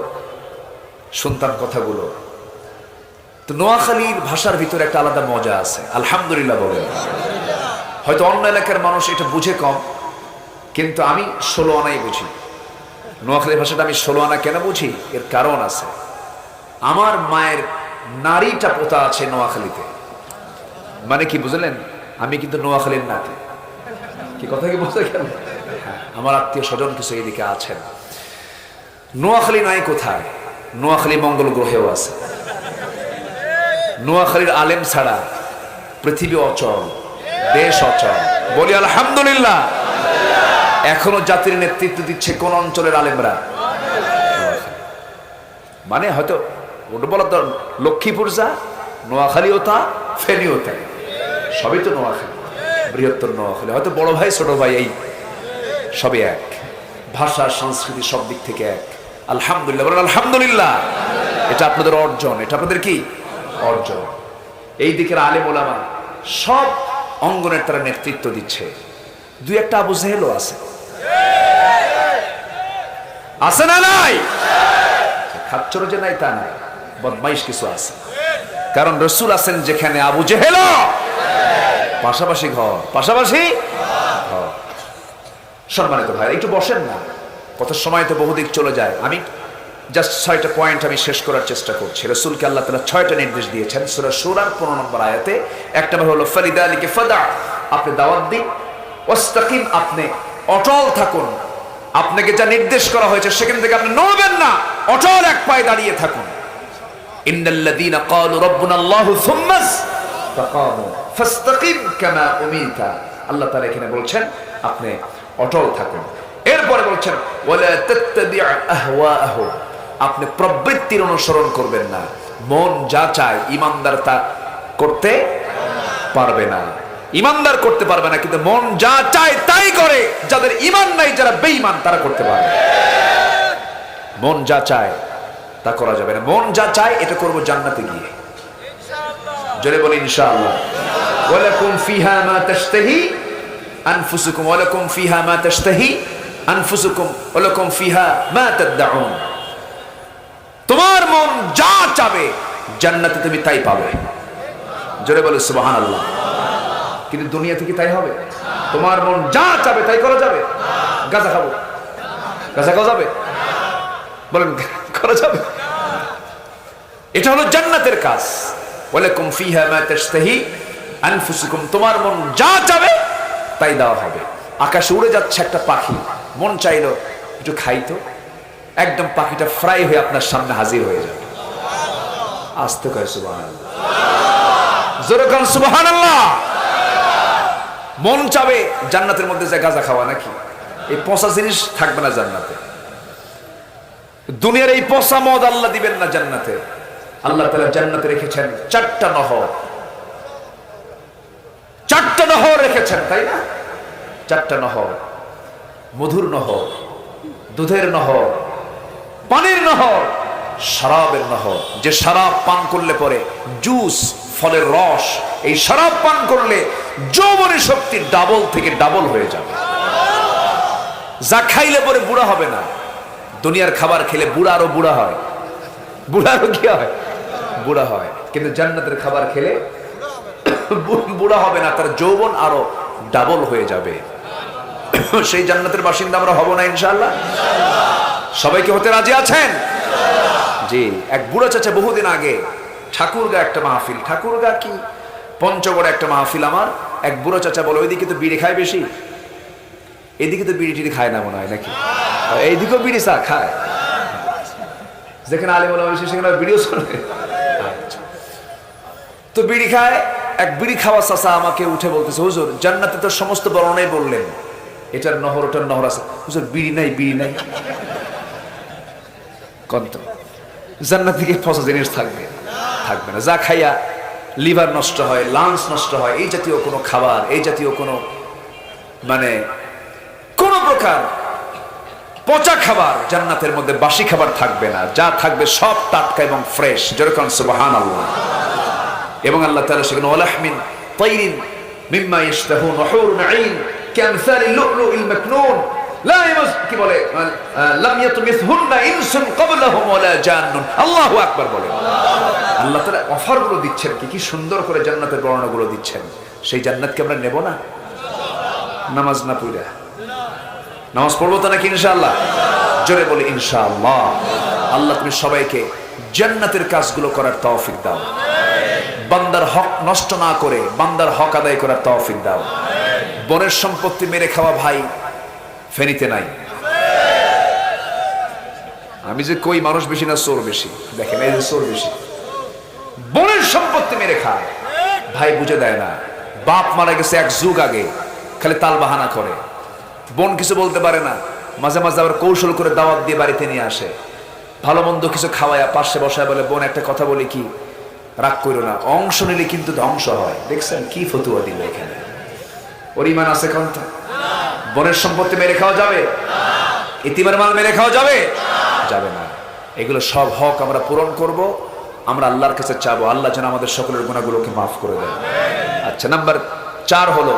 শুনতাম কথাগুলো। তো নোয়াখালীর ভাষার ভিতরে একটা আলাদা মজা আছে, আলহামদুলিল্লাহ বলে। হয়তো অন্য এলাকার মানুষ এটা বুঝে কম, কিন্তু আমি 16 আনাই বুঝি। নোয়াখালীর ভাষাটা আমি 16 আনা কেন বুঝি? এর কারণ আছে। আমার মায়ের নারীটা পোতা আছে নোয়াখালীতে। মানে কি বুঝলেন? আমি কিন্তু নোয়াখালীর নাতি। কি কথা কি বুঝতে গেল? আমার আত্মীয় স্বজন কিছু এদিকে আছেন। নোয়াখালী নাই কোথায়? নোয়াখালী মঙ্গল গ্রহেও আছে। নোয়াখালীর আলেম ছাড়া পৃথিবী অচল, দেশ অচল। বলি আলহামদুলিল্লাহ। এখনো জাতির নেতৃত্ব দিচ্ছে কোন অঞ্চলের আলেমরা? মানে হয়তো ওটা বলা তো লক্ষ্মীপুর যা, নোয়াখালীও তা, ফেনীও তাই, সবই তো নোয়াখালী, বৃহত্তর নোয়াখালী। হয়তো বড় ভাই ছোট ভাই এই সবই এক, ভাষা সংস্কৃতি সব দিক থেকে এক। আলহামদুলিল্লাহ বলেন আলহামদুলিল্লাহ। এটা আপনাদের অর্জন, এটা আপনাদের কি অর্জন। এই দিকের আলেম ওলামা সব অঙ্গনের তারা নেতৃত্ব দিচ্ছে। দুই একটা আবু জেহেলও আছে, আছে না নাই? খাচ্চর যে নাই তা নাই, বদমাইশ কিছু আছে। কারণ রসুল আছেন যেখানে আবু জেহেল পাশাপাশি ঘর, পাশাপাশি ঘর। সম্মানিত ভাই, একটু বসেন না, কত সময় তো বহুদিক চলে যায়। আমি জাস্ট 6টা পয়েন্ট আমি শেষ করার চেষ্টা করছি। রাসূলকে আল্লাহ তাআলা 6টা নির্দেশ দিয়েছেন সূরা শূরার 15 নম্বর আয়াতে। একটা হলো ফালিদালিকা ফাদা, আপনি দাওয়াত দিন, ওয়াস্তাকিম, আপনি অটল থাকুন। আপনাকে যা নির্দেশ করা হয়েছে সেখান থেকে আপনি নড়বেন না, অটল এক পায়ে দাঁড়িয়ে থাকুন। ইন্নাল্লাযীনা ক্বালু রাব্বুনাল্লাহু সুম্মা ইসতাকামু ফাস্তাকিম কামা উমিরতা। আল্লাহ তাআলা এখানে বলছেন আপনি অটল থাকুন। এরপরে বলছেন ওয়ালা তাত্তাবি' আহওয়াআহুম, আপনি প্রবৃত্তির অনুসরণ করবেন না। মন যা চায় ইমানদার তা করতে পারবে না, ইমানদার করতে পারবে না, কিন্তু মন যা চায় তাই করে। যাদের ঈমান নাই, যারা বেঈমান, তারা করতে পারে। মন যা চায় তা করা যাবে না। মন যা চায় এটা করব জান্নাতে গিয়ে, ইনশাআল্লাহ। জোরে বলি ইনশাআল্লাহ। ওয়ালাকুম ফিহা মা তাশতাহি আনফুসুকুম ওয়ালাকুম ফিহা মা তাশতাহি আনফুসুকুম ওয়ালাকুম ফিহা মা তাদউন। তোমার মন যা চাবে জান্নাতে তুমি তাই পাবে। জোরে বলো সুবহানাল্লাহ। কিন্তু দুনিয়া থেকে তাই হবে? তোমার মন যা চাবে তাই করা যাবে? গাঁজা খাবো, গাঁজা খাওয়া যাবে? বলেন করা যাবে? এটা হলো জান্নাতের কাজ। ওয়ালাকুম ফিহা মা তাশতাহি আনফুসুকুম, তোমার মন যা চাবে তাই দেওয়া হবে। আকাশে উড়ে যাচ্ছে একটা পাখি, মন চাইলো একটু খাইতো, একদম পাখিটা ফ্রাই হয়ে আপনার সামনে হাজির হয়ে যাবে। আস্তে কয় সুবহানাল্লাহ, জোরে কোন সুবহানাল্লাহ। মন চাবে জান্নাতের মধ্যে যে গাঁজা খাওয়া নাকি? এই পচা জিনিস থাকবে না জান্নাতে। দুনিয়ার এই পচা মদ আল্লাহ দিবেন না জান্নাতে। আল্লাহ তাআলা জান্নাতে রেখেছেন 4টা নহর, 4টা নহর রেখেছেন, তাই না? 4টা নহর, মধুর নহর, দুধের নহর, পানির নহর, শরাবের নহর। যে শরাব পান করলে পরে জুস, ফলের রস, এই শরাব পান করলে যৌবনের শক্তি ডাবল থেকে ডাবল হয়ে যাবে। যা খাইলে পরে বুড়া হবে না। দুনিয়ার খাবার খেলে বুড়া আরো বুড়া হয়, বুড়া আরো কি হয়? বুড়া হয়। কিন্তু জান্নাতের খাবার খেলে বুড়া হবে না, তার যৌবন আরো ডাবল হয়ে যাবে। সেই জান্নাতের বাসিন্দা আমরা হব না ইনশাআল্লাহ? সবাইকে হতে রাজি আছেন? জি। এক বুড়া চাচা বহুদিন আগে ঠাকুরগা একটা মাহফিল, ঠাকুরগা কি পঞ্চগড়ে একটা মাহফিল, আমার এক বুড়া চাচা বলে ওইদিকে তো বিড়ি খায় বেশি, এদিকে তো বিড়ি টিড়ি খায় না মনে হয় নাকি? এইদিকেও বিড়ি চা খায়। যেখানে আলেম ওলামা বেশি সেখানে বিড়িও চলে। তো বিড়ি খায়, এক বিড়ি খাওয়া চাচা আমাকে উঠে বলতেছে, হুজুর জান্নাতে তো সমস্ত বর্ণনাই বললেন, এটার নহর ওটার নহর আছে, হুজুর বিড়ি নাই, বিড়ি নাই কত জান্নাত থেকে ফসা জিনিস থাকবে থাকবে না। যা খাইয়া লিভার নষ্ট হয়, লাংস নষ্ট হয়, এই জাতীয় কোনো খাবার, এই জাতীয় কোনো মানে কোন প্রকার পচা খাবার জান্নাতের মধ্যে, বাসি খাবার থাকবে না। যা থাকবে সব টাটকা এবং ফ্রেশ। যেরকম সুবহানাল্লাহ। এবং আল্লাহ তাআলা সেখানে ওয়ালাহমিন তাইরিন মিম্মা ইশতাহুন ওয়া হুরুন আইন কামসালিল লুলুল মাকনুন লা ইয়ামাস কি বলে লাম ইয়াতমিসহুন্না ইনসুন ক্বাবলাহুম ওয়ালা জান্নুন। আল্লাহু আকবার বলে। আল্লাহ তাআলা অফারগুলো দিচ্ছেন, কি সুন্দর করে জান্নাতের বর্ণনাগুলো দিচ্ছেন। সেই জান্নাতকে আমরা নেব না? নামাজ না পড়া, নামাজ পড়বো তো নাকি ইনশাআল্লাহ? জোরে বলি ইনশাআল্লাহ। আল্লাহ তুমি সবাইকে জান্নাতের কাজগুলো করার তৌফিক দাও, বান্দার হক নষ্ট না করে বান্দার হক আদায় করার তৌফিক দাও। বনের সম্পত্তি মেরে খাওয়া ভাই ফেনীতে নাই। আমি যে কই মানুষ বেশি না চোর বেশি, দেখেন এই যে চোর বেশি, বনের সম্পত্তি মেরে খায় ভাই, বুঝে দেয় না। বাপ মারা গেছে এক যুগ আগে, খালি তাল বাহানা করে, বোন কিছু বলতে পারে না, মাঝে মাঝে আবার কৌশল করে দাওয়াত দিয়ে বাড়িতে নিয়ে আসে, ভালো মন্দ কিছু খাওয়ায়া পাশে বসায় বলে, বোন একটা কথা বলি কি, রাগ করো না, অংশ নিলে কিন্তু ধ্বংস হয়। দেখছেন কি ফতুয়া দিল এখানে? ওর ইমান আছে কোনটা? বনের সম্পত্তি মেরে খাওয়া যাবে? ইতিমের মাল মেরে খাওয়া যাবে? যাবে না। এগুলো সব হক আমরা পূরণ করব, আমরা আল্লাহর কাছে চাবো, আল্লাহ যেন আমাদের সকলের গুনাহগুলোকে মাফ করে দেন। আচ্ছা, নাম্বার 4 হলো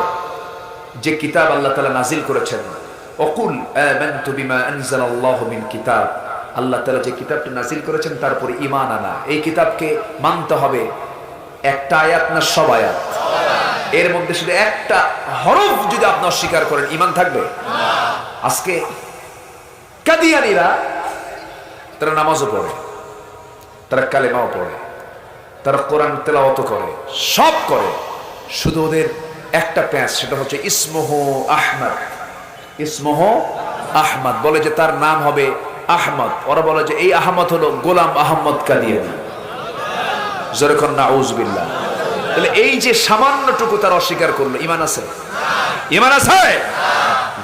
যে কিতাব আল্লাহ তাআলা নাজিল করেছেন, ওকুল আমানতু বিমা আনজালাল্লাহু মিন কিতাব। আল্লাহ তাআলা যে কিতাবটি নাজিল করেছেন তার উপরে ঈমান আনা। এই কিতাবকে মানতে হবে। একটা আয়াত না সব আয়াত? এর মধ্যে শুধু একটা হরফ যদি আপনি অস্বীকার করেন, ঈমান থাকবে? আজকে কাদিয়ানীরা তারা নামাজও পড়ে, তারা কালেমাও পড়ে, তারা কোরআন তেলাওয়াত করে, সব করে, শুধু ওদের একটা প্যাঁচ, সেটা হচ্ছে ইসমুহু আহমদ। ইসমুহু আহমদ বলে যে তার নাম হবে আহমদ। ওরা বলে যে এই আহমদ হলো গোলাম আহমদ কাদিয়ানী। যেরকম নাউজুবিল্লাহ। তাহলে এই যে সামান্যটুকু তারা অস্বীকার করলো, ঈমান আছে? ঈমান আছে?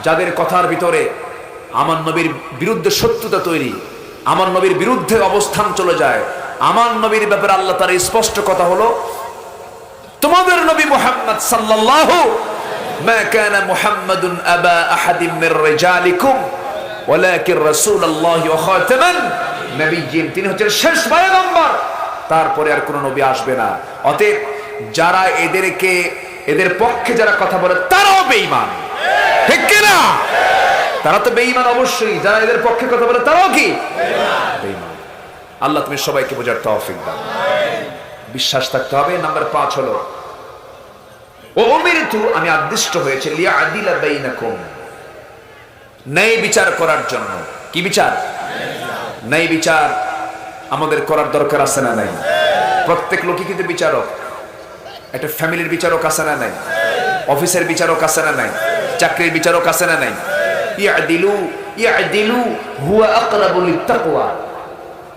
যাদের কথার ভিতরে আমার নবীর বিরুদ্ধে শত্রুতা তৈরি, আমার নবীর বিরুদ্ধে অবস্থান চলে যায়, আমার নবীর ব্যাপারে আল্লাহ তাআলা স্পষ্ট কথা হলো, তোমাদের নবী মুহাম্মদ সাল্লাল্লাহু মা কানা মুহাম্মাদুন আবা আহাদিম মির রিজালিকুম ওয়ালাকিন রাসূলুল্লাহি ওয়া খাতামান নবিয়্যিন। তিনি হচ্ছেন শেষ পয়গম্বর, তারপরে আর কোন নবী আসবে না। অতএব যারা এদের পক্ষে যারা কথা বলে তারাও বেঈমান, ঠিক কি না? তারা তো বেঈমান অবশ্যই, যারা এদের পক্ষে কথা বলে তারাও কি বেঈমান। আল্লাহ তুমি সবাইকে বোঝার তৌফিক দাও, বিশ্বাস থাকতে হবে। নাম্বার 5 হলো ও উমিরতু, আমি আদিষ্ট হয়েছে, লিয়াদিলা বাইনাকুম, ন্যায় বিচার করার জন্য। কি বিচার? ন্যায় বিচার আমাদের করার দরকার আছে না নাই? প্রত্যেক লোকই কিন্তু বিচারক। একটা ফ্যামিলির বিচারক আছে না নাই? অফিসের বিচারক আছে না নাই? চাকরির বিচারক আছে না নাই? ইয়াদিলু ইয়াদিলু হুয়া আকরাবু লিত্তাকওয়া।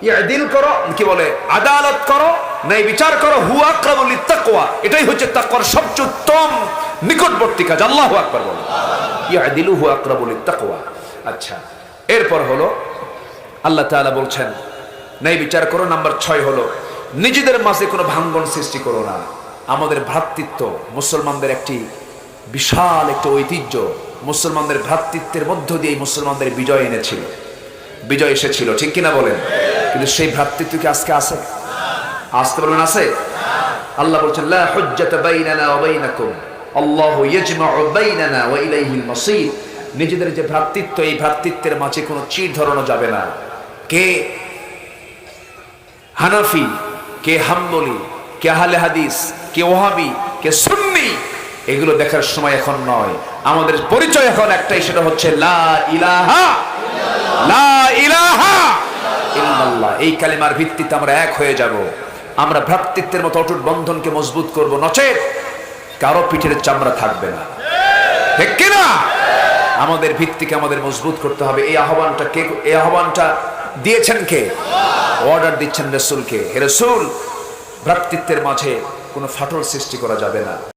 ইয়াদিল করো, কি বলে, আদালত করো, ন্যায় বিচার করো, হুয়া আকরাবু লিত্তাকওয়া, এটাই হচ্ছে তাকওয়ার সবচেয়ে উত্তম নিকটবর্তী কাজ। আল্লাহু আকবার বলো। ইয়াদিলু হুয়া আকরাবু লিত্তাকওয়া। আচ্ছা, এরপর হলো আল্লাহ তাআলা বলছেন ন্যায় বিচার করো। নাম্বার 6 হলো নিজেদের মাঝে কোনো ভাঙ্গন সৃষ্টি করো না। আমাদের ভ্রাতৃত্ব মুসলমানদের একটি বিশাল একটা ঐতিহ্য। মুসলমানদের ভ্রাতৃত্বের মধ্য দিয়ে মুসলমানদের বিজয় এনেছিল, বিজয় এসেছিল, ঠিক কিনা বলেন? কিন্তু সেই ভ্রাতৃত্ব কি আজকে আছে? আসতে বলেন আছে? আল্লাহ বলছেন লা হুজ্জাতা বাইনানা ওয়া বাইনাকুম আল্লাহু ইয়াজমাউ বাইনানা ওয়া ইলাইহিল মাসীর। নিজেদের যে ভ্রাতৃত্ব, এই ভ্রাতৃত্বের মাঝে কোনো চির ধরানো যাবে না। কে হানাফি, কে হাম্বলি, কে আহলে হাদিস, কে ওয়াহাবি, কে সুন্নি, এগুলো দেখার সময় এখন নয়। আমাদের পরিচয় এখন একটাই, সেটা হচ্ছে লা ইলাহা লা ইলাহা ইল্লাল্লাহ। এই কালিমার ভিত্তিতে আমরা এক হয়ে যাব। আমরা ভ্রাতৃত্বের মতো অটুট বন্ধনকে মজবুত করব, নচেত কারো পিঠের চামড়া থাকবে না, ঠিক কি না? আমাদের ভিত্তিকে আমাদের মজবুত করতে হবে। এই আহ্বানটা দিয়েছেন কে? অর্ডার দিচ্ছেন রাসূলকে, হে রাসূল, ভ্রাতৃত্বের মাঝে কোনো ফাটল সৃষ্টি করা যাবে না।